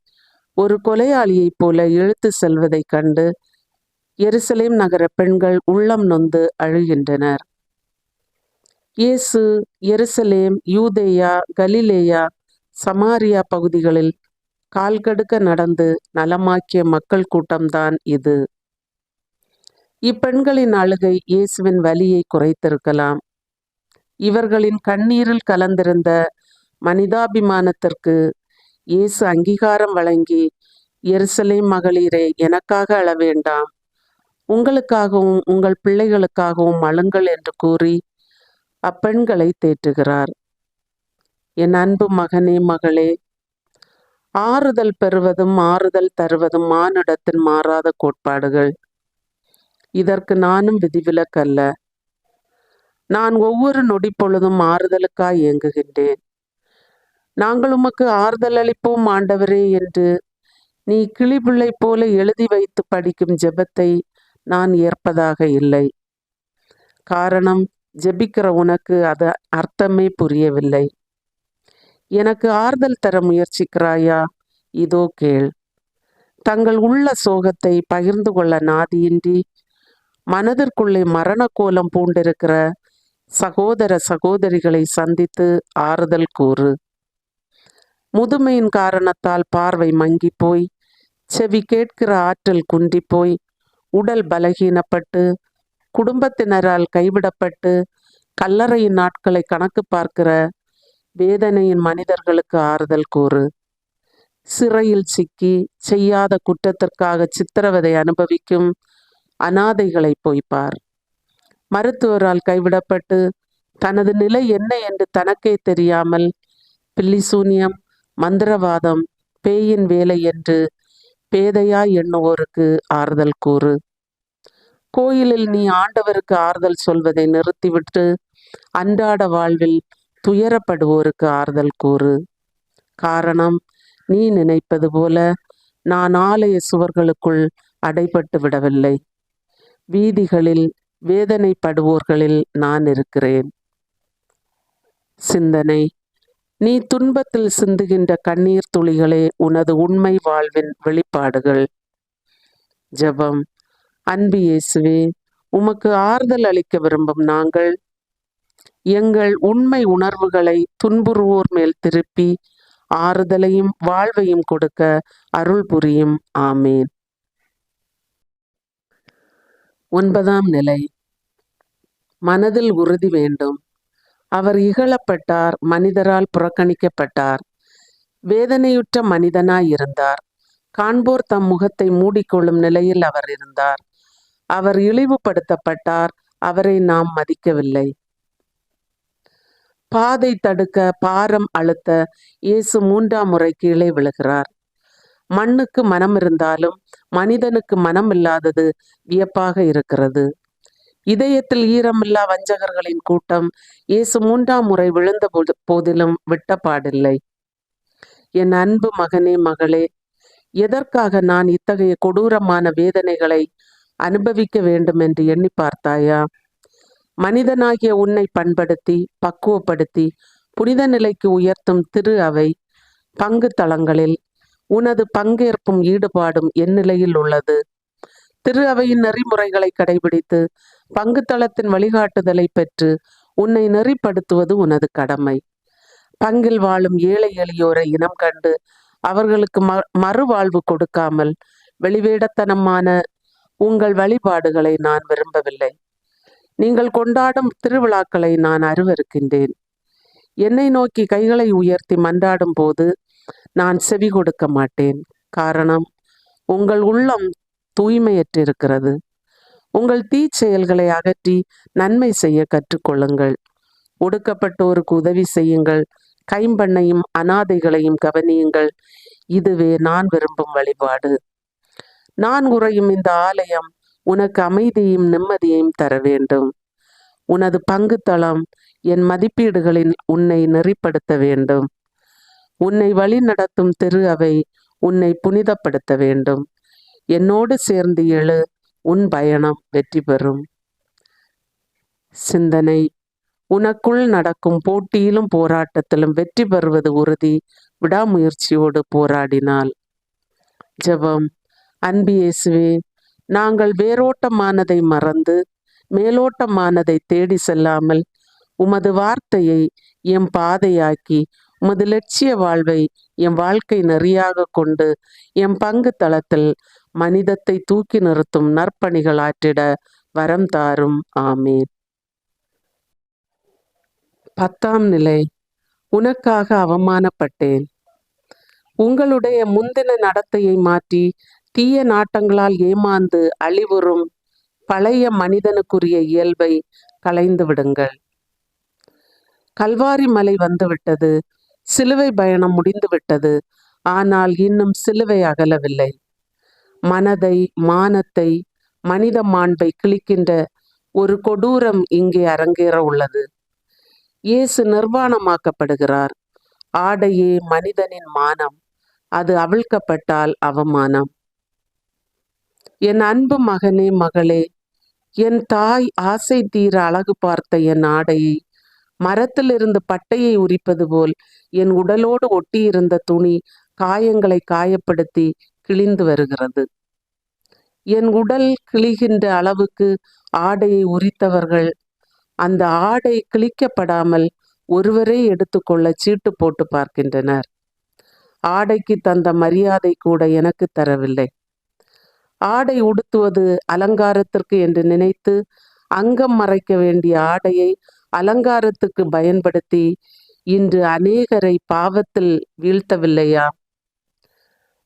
S2: ஒரு கொலையாளியைப் போல இழுத்து செல்வதைக் கண்டு எருசலேம் நகர பெண்கள் உள்ளம் நொந்து அழுகின்றனர். இயேசு எருசலேம், யூதேயா, கலிலேயா, சமாரியா பகுதிகளில் கால்கடுக்க நடந்து நலமாக்கிய மக்கள் கூட்டம்தான் இது. இப்பெண்களின் அழுகை இயேசுவின் வலியை குறைத்திருக்கலாம். இவர்களின் கண்ணீரில் கலந்திருந்த மனிதாபிமானத்திற்கு இயேசு அங்கீகாரம் வழங்கி, எருசலேம் மகளிரே, எனக்காக அழ வேண்டாம், உங்களுக்காகவும் உங்கள் பிள்ளைகளுக்காகவும் அழுங்கள் என்று கூறி அப்பெண்களை தேற்றுகிறார். என் அன்பு மகனே, மகளே, ஆறுதல் பெறுவதும் ஆறுதல் தருவதும் மானுடத்தின் மாறாத கோட்பாடுகள். இதற்கு நானும் விதிவிலக்கல்ல. நான் ஒவ்வொரு நொடி பொழுதும் ஆறுதலுக்காய் ஏங்குகின்றேன். நாங்கள் உமக்கு ஆறுதல் அளிப்போம் ஆண்டவரே என்று நீ கிளிபிள்ளை போல எழுதி வைத்து படிக்கும் ஜெபத்தை நான் ஏற்பதாக இல்லை. காரணம், ஜெபிக்கிற உனக்கு அது அர்த்தமே புரியவில்லை. எனக்கு ஆறுதல் தர முயற்சிக்கிறாயா? இதோ கேள். தங்கள் உள்ள சோகத்தை பகிர்ந்து கொள்ள நாதியின்றி மனதிற்குள்ளே மரண கோலம் பூண்டிருக்கிற சகோதர சகோதரிகளை சந்தித்து ஆறுதல் கூறு. முதுமையின் காரணத்தால் பார்வை மங்கி போய், செவி கேட்கிற ஆற்றல் குன்றி போய், உடல் பலகீனப்பட்டு, குடும்பத்தினரால் கைவிடப்பட்டு, கல்லறையின் நாட்களை கணக்கு பார்க்கிற வேதனையின் மனிதர்களுக்கு ஆறுதல் கூறு. சிறையில் சிக்கி செய்யாத குற்றத்திற்காக சித்திரவதை அனுபவிக்கும் அனாதைகளை போய்ப்பார். மருத்துவரால் கைவிடப்பட்டு தனது நிலை என்ன என்று தனக்கே தெரியாமல் பில்லிசூனியம், மந்திரவாதம், பேயின் வேலை என்று பேதையாய் எண்ணுவோருக்கு ஆறுதல் கூறு. கோயிலில் நீ ஆண்டவருக்கு ஆறுதல் சொல்வதை நிறுத்திவிட்டு அன்றாட வாழ்வில் துயரப்படுவோருக்கு ஆறுதல் கூறு. காரணம், நீ நினைப்பது போல நான் ஆலய சுவர்களுக்குள் அடைபட்டு விடவில்லை. வீதிகளில் வேதனைப்படுவோர்களில் நான் இருக்கிறேன். சிந்தனை: நீ துன்பத்தில் சிந்துகின்ற கண்ணீர் துளிகளே உனது உண்மை வாழ்வின் வெளிப்பாடுகள். ஜெபம்: அன்பு இயேசுவே, உமக்கு ஆறுதல் அளிக்க விரும்பும் நாங்கள் எங்கள் உண்மை உணர்வுகளை துன்புறுவோர் மேல் திருப்பி ஆறுதலையும் வாழ்வையும் கொடுக்க அருள் புரியும். ஆமேன். 9ஆம் நிலை. மனதில் உறுதி வேண்டும். அவர் இகழப்பட்டார், மனிதரால் புறக்கணிக்கப்பட்டார், வேதனையுற்ற மனிதனாய் இருந்தார். காண்போர் தம் முகத்தை மூடிக்கொள்ளும் நிலையில் அவர் இருந்தார். அவர் இழிவுபடுத்தப்பட்டார், அவரை நாம் மதிக்கவில்லை. பாதை தடுக்க, பாரம் அழுத்த இயேசு 3ஆம் முறை கீழே விழுகிறார். மண்ணுக்கு மனம் இருந்தாலும் மனிதனுக்கு மனம் இல்லாதது வியப்பாக இருக்கிறது. இதயத்தில் ஈரமில்லா வஞ்சகர்களின் கூட்டம் இயேசு 3ஆம் முறை விழுந்த போதிலும் விட்ட பாடில்லை. என் அன்பு மகனே, மகளே, எதற்காக நான் இத்தகைய கொடூரமான வேதனைகளை அனுபவிக்க வேண்டும் என்று எண்ணி பார்த்தாயா? மனிதனாகிய உன்னை பண்படுத்தி பக்குவப்படுத்தி புனித நிலைக்கு உயர்த்தும் திரு அவை பங்கு தளங்களில் உனது பங்கேற்பும் ஈடுபாடும் என் நிலையில் உள்ளது. திரு அவையின் நெறிமுறைகளை கடைபிடித்து பங்கு தளத்தின் வழிகாட்டுதலை பெற்று உன்னை நெறிப்படுத்துவது உனது கடமை. பங்கில் வாழும் ஏழை எளியோரை இனம் கண்டு அவர்களுக்கு மறுவாழ்வு கொடுக்காமல் வெளிவேடத்தனமான உங்கள் வழிபாடுகளை நான் விரும்பவில்லை. நீங்கள் கொண்டாடும் திருவிழாக்களை நான் அருவருக்கின்றேன். என்னை நோக்கி கைகளை உயர்த்தி மன்றாடும் போது நான் செவி கொடுக்க மாட்டேன். காரணம், உங்கள் உள்ளம் தூய்மையற்றிருக்கிறது. உங்கள் தீச்செயல்களை அகற்றி நன்மை செய்ய கற்றுக்கொள்ளுங்கள். ஒடுக்கப்பட்டோருக்கு உதவி செய்யுங்கள். கைம்பெண்ணையும் அனாதைகளையும் கவனியுங்கள். இதுவே நான் விரும்பும் வழிபாடு. நான் உறையும் இந்த ஆலயம் உனக்கு அமைதியையும் நிம்மதியையும் தர வேண்டும். உனது பங்கு தளம் என் மதிப்பீடுகளில் உன்னை நெறிப்படுத்த வேண்டும். உன்னை வழி நடத்தும் திரு அவை உன்னை புனிதப்படுத்த வேண்டும். என்னோடு சேர்ந்து எழு, உன் பயணம் வெற்றி பெறும். சிந்தனை: உனக்குள் நடக்கும் போட்டியிலும் போராட்டத்திலும் வெற்றி பெறுவது உறுதி. விடாமுயற்சியோடு போராடினால். ஜெபம்: அன்பு இயேசுவே, நாங்கள் வேரோட்டமானதை மறந்து மேலோட்டமானதை தேடி செல்லாமல் உமது வார்த்தையை எம் பாதையாக்கி உமது லட்சிய வாழ்வை எம் வாழ்க்கை நெறியாக கொண்டு எம் பங்கு தளத்தில் மனிதத்தை தூக்கி நிறுத்தும் நற்பணிகள் ஆற்றிட வரம் தாரும். ஆமேன். 10ஆம் நிலை. உனக்காக அவமானப்பட்டேன். உங்களுடைய முந்தின நடத்தையை மாற்றி தீய நாட்டங்களால் ஏமாந்து அழிவுறும் பழைய மனிதனுக்குரிய இயல்பை களைந்து விடுங்கள். கல்வாரி மலை வந்துவிட்டது. சிலுவை பயணம் முடிந்துவிட்டது. ஆனால் இன்னும் சிலுவை அகலவில்லை. மனதை, மானத்தை, மனித மாண்பை கிழிக்கின்ற ஒரு கொடூரம் இங்கே அரங்கேற உள்ளது. இயேசு நிர்வாணமாக்கப்படுகிறார். ஆடையே மனிதனின் மானம். அது அவிழ்க்கப்பட்டால் அவமானம். என் அன்பு மகனே, மகளே, என் தாய் ஆசை தீர அழகு பார்த்த என் ஆடையை மரத்திலிருந்து பட்டையை உரிப்பது போல் என் உடலோடு ஒட்டியிருந்த துணி காயங்களை காயப்படுத்தி கிழிந்து வருகிறது. என் உடல் கிழிகின்ற அளவுக்கு ஆடையை உரித்தவர்கள் அந்த ஆடை கிழிக்கப்படாமல் ஒருவரே எடுத்துக்கொள்ள சீட்டு போட்டு பார்க்கின்றனர். ஆடைக்கு தந்த மரியாதை கூட எனக்கு தரவில்லை. ஆடை உடுத்துவது அலங்காரத்திற்கு என்று நினைத்து அங்கம் மறைக்க வேண்டிய ஆடையை அலங்காரத்துக்கு பயன்படுத்தி இன்று அநேகரை பாவத்தில் வீழ்த்தவில்லையா?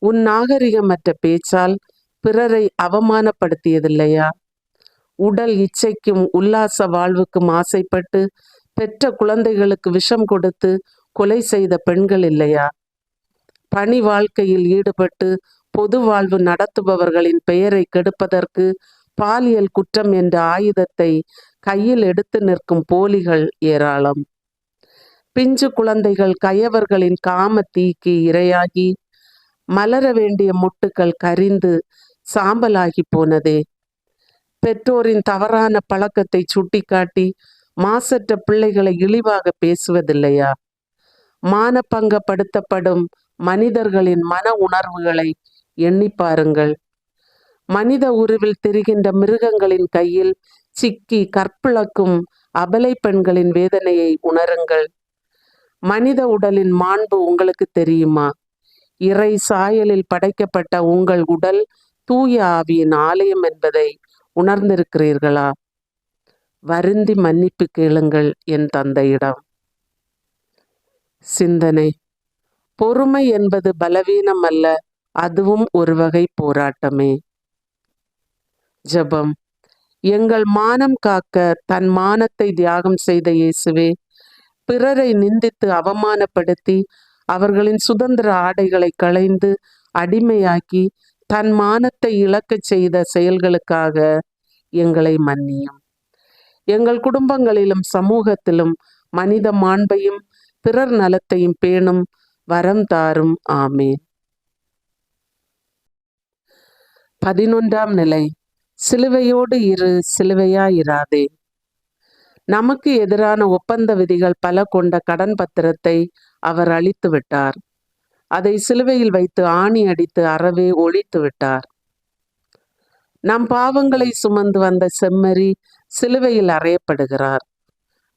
S2: உன் நாகரிகமற்ற பேச்சால் பிறரை அவமானப்படுத்தியதில்லையா? உடல் இச்சைக்கும் உல்லாச வாழ்வுக்கும் ஆசைப்பட்டு பெற்ற குழந்தைகளுக்கு விஷம் கொடுத்து கொலை செய்த பெண்கள் இல்லையா? பணி வாழ்க்கையில் ஈடுபட்டு பொது வாழ்வு நடத்துபவர்களின் பெயரை கெடுப்பதற்கு பாலியல் குற்றம் என்ற ஆயுதத்தை கையில் எடுத்து நிற்கும் போலிகள் ஏராளம். பிஞ்சு குழந்தைகள் கயவர்களின் காம தீக்கு இரையாகி மலர வேண்டிய மொட்டுக்கள் கரிந்து சாம்பலாகி போனதே. பெற்றோரின் தவறான பழக்கத்தை சுட்டிக்காட்டி மாசற்ற பிள்ளைகளை இழிவாக பேசுவதில்லையா? மானபங்கப்படுத்தப்படும் மனிதர்களின் மன உணர்வுகளை எண்ணி பாருங்கள். மனித உருவில் திரிகின்ற மிருகங்களின் கையில் சிக்கி கற்பிழக்கும் அபலை பெண்களின் வேதனையை உணருங்கள். மனித உடலின் மாண்பு உங்களுக்கு தெரியுமா? இறை சாயலில் படைக்கப்பட்ட உங்கள் உடல் தூய ஆவியின் ஆலயம் என்பதை உணர்ந்திருக்கிறீர்களா? வருந்தி மன்னிப்பு கேளுங்கள் என் தந்தையிடம். சிந்தனை. பொறுமை என்பது பலவீனம் அல்ல, அதுவும் ஒரு வகை போராட்டமே. ஜெபம். எங்கள் மானம் காக்க தன் மானத்தை தியாகம் செய்த இயேசுவே, பிறரை நிந்தித்து அவமானப்படுத்தி அவர்களின் சுதந்திர ஆடைகளை களைந்து அடிமையாக்கி தன் மானத்தை இழக்கச் செய்த செயல்களுக்காக எங்களை மன்னியும். எங்கள் குடும்பங்களிலும் சமூகத்திலும் மனித மாண்பையும் பிறர் நலத்தையும் பேணும் வரம் தாரும். ஆமேன். 11ஆம் நிலை. சிலுவையோடு இரு, சிலுவையாயிராதே. நமக்கு எதிரான ஒப்பந்த விதிகள் பல கொண்ட கடன் பத்திரத்தை அவர் அழித்து விட்டார். அதை சிலுவையில் வைத்து ஆணி அடித்து அறவே ஒழித்து விட்டார். நம் பாவங்களை சுமந்து வந்த செம்மறி சிலுவையில் அறையப்படுகிறார்.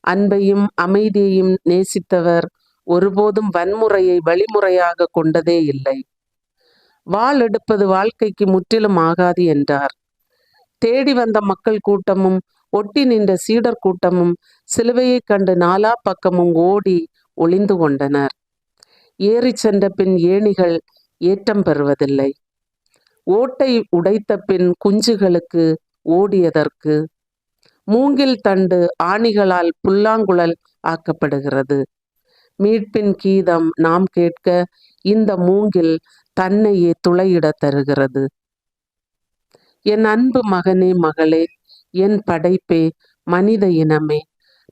S2: அன்பையும் அமைதியையும் நேசித்தவர் ஒருபோதும் வன்முறையை வழிமுறையாக கொண்டதே இல்லை. வாள் எடுப்பது வாழ்க்கைக்கு முற்றிலும் ஆகாது என்றார். தேடி வந்த மக்கள் கூட்டமும் ஒட்டி நின்ற சீடர் கூட்டமும் சிலுவையை கண்டு நாலா பக்கமும் ஓடி ஒளிந்து கொண்டனர். ஏறி சென்ற பின் ஏணிகள் ஏற்றம் பெறுவதில்லை. ஓட்டை உடைத்த பின் குஞ்சுகளுக்கு ஓடியதற்கு. மூங்கில் தண்டு ஆணிகளால் புல்லாங்குழல் ஆக்கப்படுகிறது. மீட்பின் கீதம் நாம் கேட்க இந்த மூங்கில் தன்னையே துளையிட தருகிறது. என் அன்பு மகனே, மகளே, என் படைப்பே, மனித இனமே,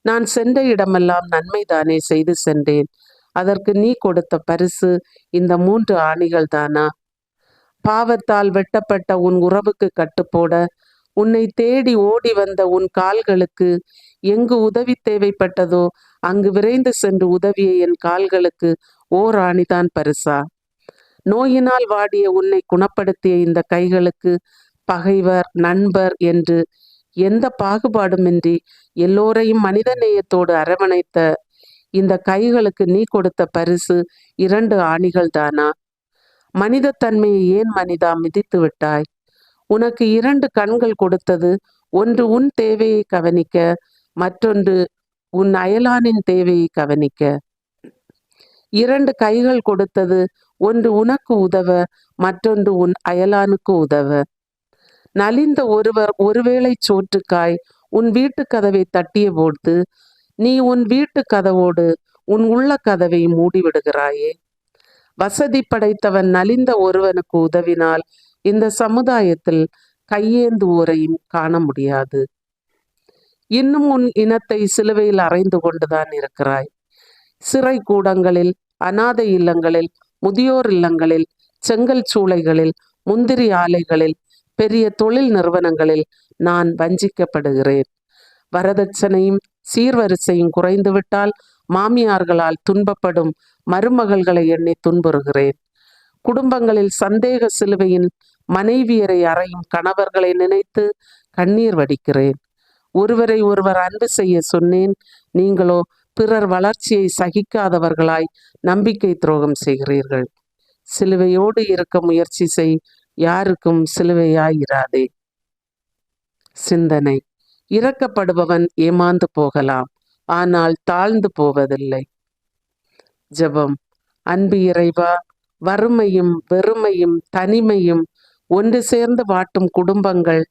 S2: நான் சென்ற இடமெல்லாம் நன்மைதானே செய்து சென்றேன். அதற்கு நீ கொடுத்த பரிசு இந்த 3 ஆணிகள் தானா? பாவத்தால் வெட்டப்பட்ட உன் உறவுக்கு கட்டுப்போட உன்னை தேடி ஓடி வந்த உன் கால்களுக்கு எங்கு உதவி தேவைப்பட்டதோ அங்கு விரைந்து சென்று உதவிய என் கால்களுக்கு ஓர் ஆணிதான் பரிசா? நோயினால் வாடிய உன்னை குணப்படுத்திய இந்த கைகளுக்கு பகைவர், நண்பர் என்று எந்த பாகுபாடுமின்றி எல்லோரையும் மனித நேயத்தோடு அரவணைத்த இந்த கைகளுக்கு நீ கொடுத்த பரிசு 2 ஆணிகள் தானா? மனித தன்மையை ஏன் மனிதா மிதித்து விட்டாய்? உனக்கு 2 கண்கள் கொடுத்தது ஒன்று உன் தேவையை கவனிக்க, மற்றொன்று உன் அயலானின் தேவையை கவனிக்க. 2 கைகள் கொடுத்தது, ஒன்று உனக்கு உதவ, மற்றொன்று உன் அயலானுக்கு உதவ. நலிந்த ஒருவர் ஒருவேளை சோற்றுக்காய் உன் வீட்டு கதவை தட்டிய போது நீ உன் வீட்டு கதவோடு உன் உள்ள கதவை மூடிவிடுகிறாயே. வசதி படைத்தவன் நலிந்த ஒருவனுக்கு உதவினால் இந்த சமுதாயத்தில் கையேந்துவோரையும் காண முடியாது. இன்னும் உன் இனத்தை சிலுவையில் அறைந்து கொண்டுதான் இருக்கிறாய். சிறை கூடங்களில், அநாதை இல்லங்களில், முதியோர் இல்லங்களில், செங்கல் சூளைகளில், முந்திரி ஆலைகளில், பெரிய தொழில் நிறுவனங்களில் நான் வஞ்சிக்கப்படுகிறேன். வரதட்சணையும் சீர்வரிசையும் குறைந்துவிட்டால் மாமியார்களால் துன்பப்படும் மருமகள்களை எண்ணி துன்புறுகிறேன். குடும்பங்களில் சந்தேக சிலுவையின் மனைவியரை அறையும் கணவர்களை நினைத்து கண்ணீர் வடிக்கிறேன். ஒருவரை ஒருவர் அன்பு செய்ய சொன்னேன், நீங்களோ பிறர் வளர்ச்சியை சகிக்காதவர்களாய் நம்பிக்கை துரோகம் செய்கிறீர்கள். சிலுவையோடு இருக்க முயற்சி செய், யாருக்கும் சிலுவையாயிராதே. சிந்தனை: இரக்கப்படுபவன் ஏமாந்து போகலாம், ஆனால் தாழ்ந்து போவதில்லை. ஜெபம். அன்பு இறைவா, வறுமையும் வெறுமையும் தனிமையும் ஒன்று சேர்ந்து வாட்டும் குடும்பங்கள்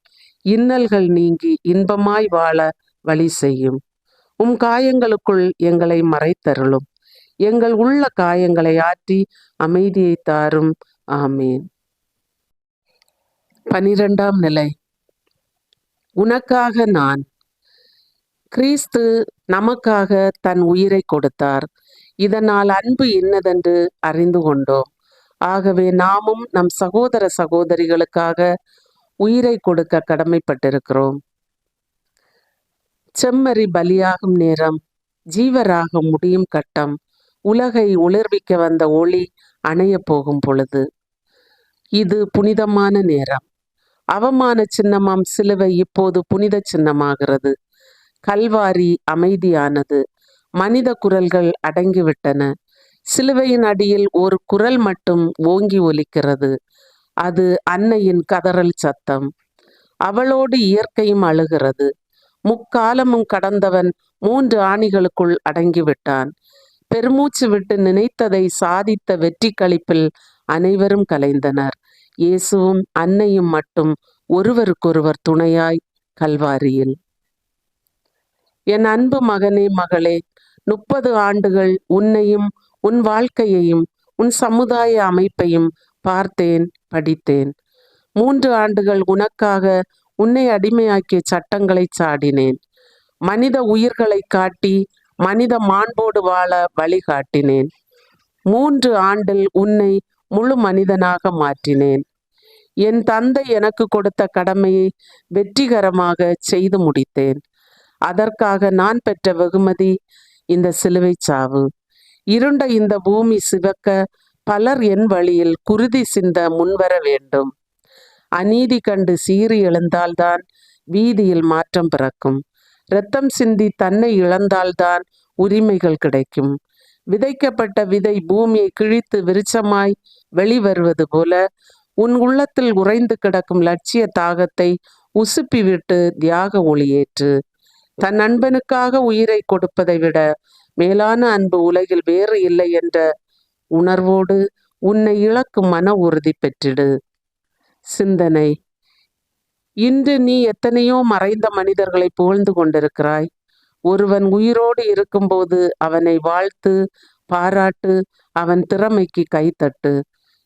S2: இன்னல்கள் நீங்கி இன்பமாய் வாழ வழி செய்யும். உம் காயங்களுக்குள் எங்களை மறைத்தருளும். எங்கள் உள்ள காயங்களை ஆற்றி அமைதியை தாரும். ஆமேன். 12ஆம் நிலை. உனக்காக நான். கிறிஸ்து நமக்காக தன் உயிரை கொடுத்தார். இதனால் அன்பு இன்னதென்று அறிந்து கொண்டோம். ஆகவே நாமும் நம் சகோதர சகோதரிகளுக்காக உயிரை கொடுக்க கடமைப்பட்டிருக்கிறோம். செம்மறி பலியாகும் நேரம், ஜீவராகம் முடியும் கட்டம், உலகை ஒளிர்விக்க வந்த ஒளி அணைய போகும் பொழுது. இது புனிதமான நேரம். அவமான சின்னமாம் சிலுவை இப்போது புனித சின்னமாகிறது. கல்வாரி அமைதியானது. மனித குரல்கள் அடங்கிவிட்டன. சிலுவையின் அடியில் ஒரு குரல் மட்டும் ஓங்கி ஒலிக்கிறது. அது அன்னையின் கதறல் சத்தம். அவளோடு இயற்கையும் அழுகிறது. முக்காலமும் கடந்தவன் 3 ஆணிகளுக்குள் அடங்கிவிட்டான். பெருமூச்சு விட்டு நினைத்ததை சாதித்த வெற்றி களிப்பில் அனைவரும் கலைந்தனர். இயேசுவும் அன்னையும் மட்டும் ஒருவருக்கொருவர் துணையாய் கல்வாரியில். என் அன்பு மகனே, மகளே, 30 ஆண்டுகள் உன்னையும் உன் வாழ்க்கையையும் உன் சமுதாய அமைப்பையும் பார்த்தேன், படித்தேன். 3 ஆண்டுகள் உனக்காக உன்னை அடிமையாக்கிய சட்டங்களை சாடினேன். மனித உயிர்களை காட்டி மனித மாண்போடு வாழ வழிகாட்டினேன். 3 ஆண்டில் உன்னை முழு மனிதனாக மாற்றினேன். என் தந்தை எனக்கு கொடுத்த கடமையை வெற்றிகரமாக செய்து முடித்தேன். அதற்காக நான் பெற்ற வெகுமதி இந்த சிலுவை சாவு. இருண்ட இந்த பூமி சிவக்க பலர் என் வழியில் குருதி சிந்த முன்வர வேண்டும். அநீதி கண்டு சீறி எழுந்தால்தான் வீதியில் மாற்றம் பிறக்கும். இரத்தம் சிந்தி தன்னை இழந்தால்தான் உரிமைகள் கிடைக்கும். விதைக்கப்பட்ட விதை பூமியை கிழித்து விருட்சமாய் வெளிவருவது போல உன் உள்ளத்தில் உறைந்து கிடக்கும் லட்சிய தாகத்தை உசுப்பிவிட்டு தியாக ஒளியேற்று. தன் நண்பனுக்காக உயிரை கொடுப்பதை விட மேலான அன்பு உலகில் வேறு இல்லை என்ற உணர்வோடு உன்னை இழக்கும் மன உறுதி பெற்றிடு. சிந்தனை: இன்று நீ எத்தனையோ மறைந்த மனிதர்களை புகழ்ந்து கொண்டிருக்கிறாய். ஒருவன் உயிரோடு இருக்கும்போது அவனை வாழ்த்து, பாராட்டு, அவன் திறமைக்கு கைத்தட்டு.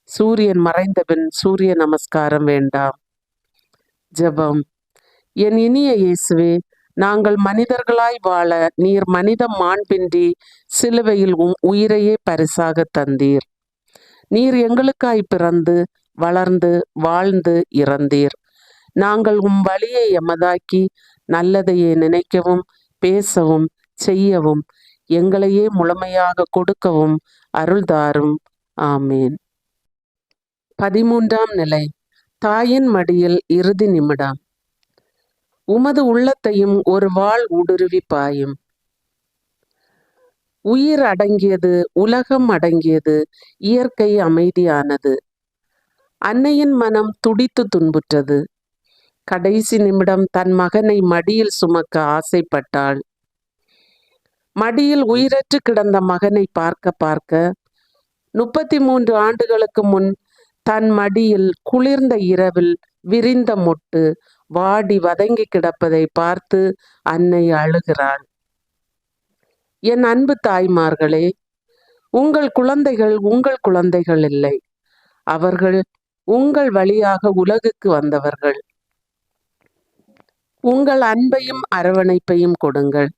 S2: சூரியன் மறைந்தபின் சூரிய நமஸ்காரம் வேண்டாம். ஜெபம். என் இனிய இயேசுவே, நாங்கள் மனிதர்களாய் வாழ நீர் மனித மாண்பின்றி சிலுவையில் உயிரையே பரிசாக தந்தீர். நீர் எங்களுக்காய் பிறந்து வளர்ந்து வாழ்ந்து இறந்தீர். நாங்கள் உம் வழியை எமதாக்கி நல்லதையே நினைக்கவும் பேசவும் செய்யவும் எங்களையே முழுமையாக கொடுக்கவும் அருள்தாரும். ஆமேன். 13ஆம் நிலை. தாயின் மடியில் இறுதி நிமிடம். உமது உள்ளத்தையும் ஒரு வாள் ஊடுருவி பாயும். உயிர் அடங்கியது, உலகம் அடங்கியது, இயற்கை அமைதியானது. அன்னையின் மனம் துடித்து துன்புற்றது. கடைசி நிமிடம் தன் மகனை மடியில் சுமக்க ஆசைப்பட்டாள். மடியில் உயிரற்று கிடந்த மகனை பார்க்க பார்க்க 33 ஆண்டுகளுக்கு முன் தன் மடியில் குளிர்ந்த இரவில் விரிந்த மொட்டு வாடி வதங்கி கிடப்பதை பார்த்து அன்னை அழுகிறாள். என் அன்பு தாய்மார்களே, உங்கள் குழந்தைகள் உங்கள் குழந்தைகள் இல்லை. அவர்கள் உங்கள் வழியாக உலகுக்கு வந்தவர்கள். உங்கள் அன்பையும் அரவணைப்பையும் கொடுங்கள்.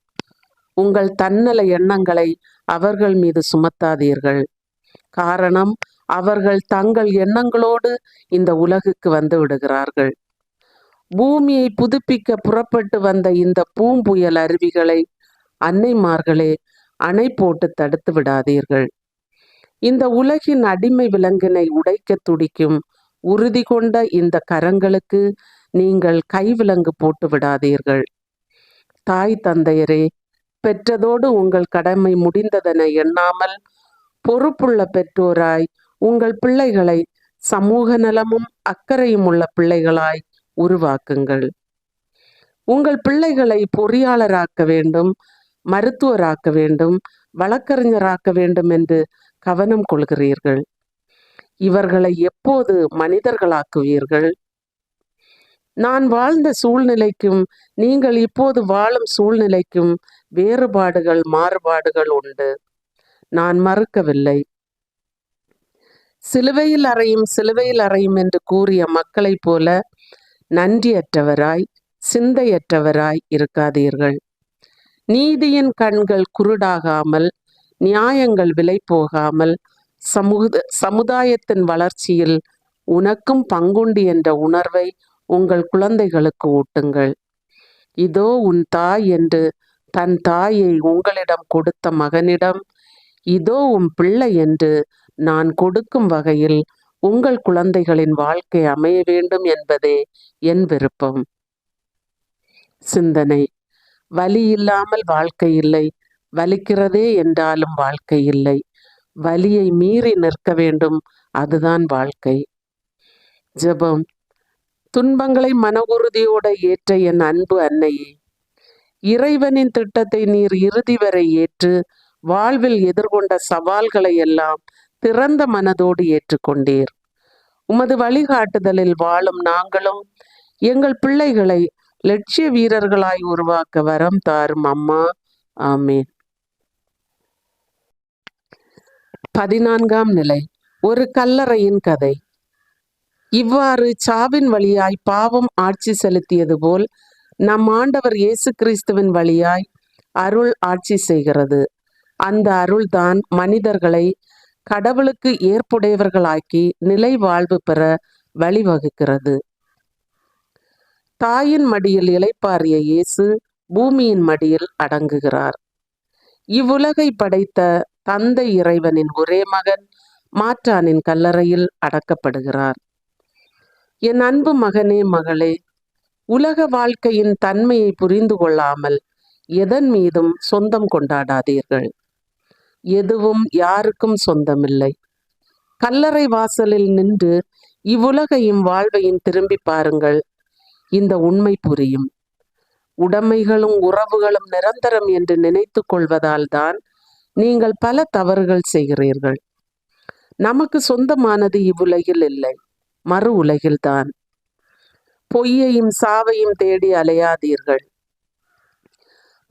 S2: உங்கள் தன்னல எண்ணங்களை அவர்கள் மீது சுமத்தாதீர்கள். காரணம், அவர்கள் தங்கள் எண்ணங்களோடு இந்த உலகுக்கு வந்து விடுகிறார்கள். பூமியை புதுப்பிக்க புறப்பட்டு வந்த இந்த பூம்புயல் அருவிகளை அன்னைமார்களே அணை போட்டு தடுத்து விடாதீர்கள். இந்த உலகின் அடிமை விலங்கினை உடைக்க துடிக்கும் உறுதி கொண்ட இந்த கரங்களுக்கு நீங்கள் கைவிலங்கு போட்டு விடாதீர்கள். தாய் தந்தையரே, பெற்றதோடு உங்கள் கடமை முடிந்ததென எண்ணாமல் பொறுப்புள்ள பெற்றோராய் உங்கள் பிள்ளைகளை சமூக நலமும் அக்கறையும் உள்ள பிள்ளைகளாய் உருவாக்குங்கள். உங்கள் பிள்ளைகளை பொறியாளராக்க வேண்டும், மருத்துவராக்க வேண்டும், வழக்கறிஞராக்க வேண்டும் என்று கவனம் கொள்கிறீர்கள். இவர்களை எப்போது மனிதர்களாக்குவீர்கள்? நான் வாழ்ந்த சூழ்நிலைக்கும் நீங்கள் இப்போது வாழும் சூழ்நிலைக்கும் வேறுபாடுகள், மாறுபாடுகள் உண்டு. நான் மறுக்கவில்லை. சிலுவையில் அறையும் சிலுவையில் அறையும் என்று கூறிய மக்களைப் போல நன்றியற்றவராய் சிந்தையற்றவராய் இருக்காதீர்கள். நீதியின் கண்கள் குருடாகாமல், நியாயங்கள் விலை போகாமல், சமுதாயத்தின் வளர்ச்சியில் உனக்கும் பங்குண்டு என்ற உணர்வை உங்கள் குழந்தைகளுக்கு ஊட்டுங்கள். இதோ உன் தாய் என்று தன் தாயை உங்களிடம் கொடுத்த மகனிடம், இதோ உன் பிள்ளை என்று நான் கொடுக்கும் வகையில் உங்கள் குழந்தைகளின் வாழ்க்கை அமைய வேண்டும் என்பதே என் விருப்பம். சிந்தனை: வலி இல்லாமல் வாழ்க்கை இல்லை, வலிக்கிறதே என்றாலும் வாழ்க்கை இல்லை. வலியை மீறி நிற்க வேண்டும், அதுதான் வாழ்க்கை. ஜெபம்: துன்பங்களை மன உறுதியோடு ஏற்ற என் அன்பு அன்னையே, இறைவனின் திட்டத்தை நீர் இறுதி வரை ஏற்று வாழ்வில் எதிர்கொண்ட சவால்களை எல்லாம் திறந்த மனதோடு ஏற்றுக்கொண்டீர். உமது வழிகாட்டுதலில் வாழும் நாங்களும் எங்கள் பிள்ளைகளை லட்சிய வீரர்களாய் உருவாக்க வரம் தாரும் அம்மா. ஆமேன். 14ஆம் நிலை. ஒரு கல்லறையின் கதை. இவ்வாறு சாவின் வழியாய் பாவம் ஆட்சி செலுத்தியது போல் நம் ஆண்டவர் இயேசு கிறிஸ்துவின் வழியாய் அருள் ஆட்சி செய்கிறது. அந்த அருள்தான் மனிதர்களை கடவுளுக்கு ஏற்புடையவர்களாக்கி நிலை வாழ்வு பெற வழிவகுக்கிறது. தாயின் மடியில் இளைப்பாறிய இயேசு பூமியின் மடியில் அடங்குகிறார். இவ்வுலகை படைத்த தந்தை இறைவனின் ஒரே மகன் மாற்றானின் கல்லறையில் அடக்கப்படுகிறார். என் அன்பு மகனே, மகளே, உலக வாழ்க்கையின் தன்மையை புரிந்து கொள்ளாமல் எதன் மீதும் சொந்தம் கொண்டாடாதீர்கள். எதுவும் யாருக்கும் சொந்தமில்லை. கல்லறை வாசலில் நின்று இவ்வுலகையும் வாழ்வையும் திரும்பி பாருங்கள். இந்த உண்மை புரியும். உடைமைகளும் உறவுகளும் நிரந்தரம் என்று நினைத்து கொள்வதால் தான் நீங்கள் பல தவறுகள் செய்கிறீர்கள். நமக்கு சொந்தமானது இவ்வுலகில் இல்லை, மறு உலகில்தான். பொய்யையும் சாவையும் தேடி அலையாதீர்கள்.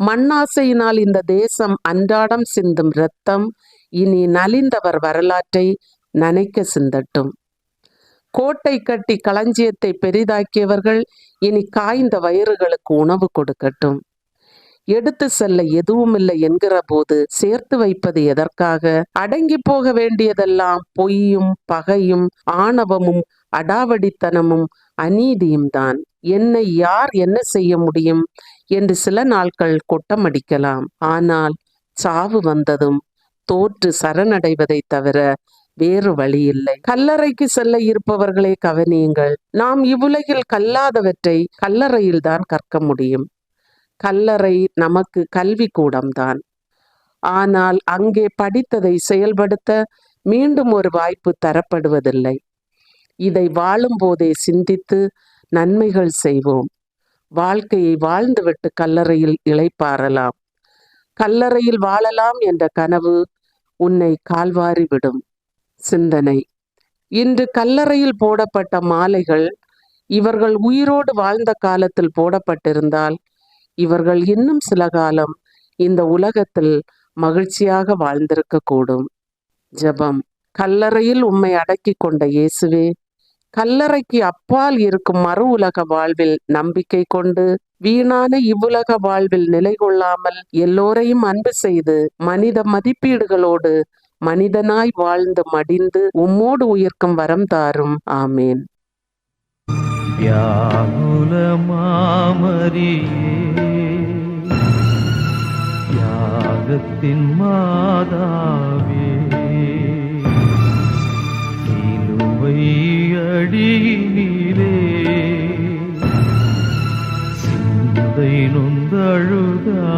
S2: மண்ணாசையினால் இந்த தேசம் அன்றாடம் சிந்தும் இரத்தம் இனி நலிந்தவர் வரலாற்றை நனைக்க சிந்தட்டும். கோட்டை கட்டி களஞ்சியத்தை பெரிதாக்கியவர்கள் இனி காய்ந்த வயிறுகளுக்கு உணவு கொடுக்கட்டும். எடுத்து செல்ல எதுவுமில்லை என்கிற போது சேர்த்து வைப்பது எதற்காக? அடங்கி போக வேண்டியதெல்லாம் பொய்யும் பகையும் ஆணவமும் அடாவடித்தனமும் அநீதியும் தான். என்னை யார் என்ன செய்ய முடியும் என்று சில நாட்கள் கொட்டமடிக்கலாம். ஆனால் சாவு வந்ததும் தோற்று சரணடைவதை தவிர வேறு வழி இல்லை. கல்லறைக்கு செல்ல இருப்பவர்களே கவனியுங்கள். நாம் இவ்வுலகில் கல்லாதவற்றை கல்லறையில் தான் கற்க முடியும். கல்லறை நமக்கு கல்வி கூடம்தான். ஆனால் அங்கே படித்ததை செயல்படுத்த மீண்டும் ஒரு வாய்ப்பு தரப்படுவதில்லை. இதை வாழும் போதே சிந்தித்து நன்மைகள் செய்வோம். வாழ்க்கையை வாழ்ந்துவிட்டு கல்லறையில் இளைப்பாறலாம். கல்லறையில் வாழலாம் என்ற கனவு உன்னை கால்வாரி விடும். சிந்தனை: இன்று கல்லறையில் போடப்பட்ட மாலைகள் இவர்கள் உயிரோடு வாழ்ந்த காலத்தில் போடப்பட்டிருந்தால் இவர்கள் இன்னும் சில காலம் இந்த உலகத்தில் மகிழ்ச்சியாக வாழ்ந்திருக்க கூடும். ஜெபம்: கல்லறையில் உம்மை அடக்கி கொண்ட இயேசுவே, கல்லறைக்கு அப்பால் இருக்கும் மறு உலக வாழ்வில் நம்பிக்கை கொண்டு வீணான இவ்வுலக வாழ்வில் நிலை கொள்ளாமல் எல்லோரையும் அன்பு செய்து மனித மதிப்பீடுகளோடு மனிதனாய் வாழ்ந்து மடிந்து உம்மோடு உயிர்க்கும் வரம் தாரும். ஆமேன்.
S1: வியாகுல மாமரியே, யாகத்தின் மாதாவே, சிலுவை அடியினிலே சிந்தை நொந்தழுதாயோ,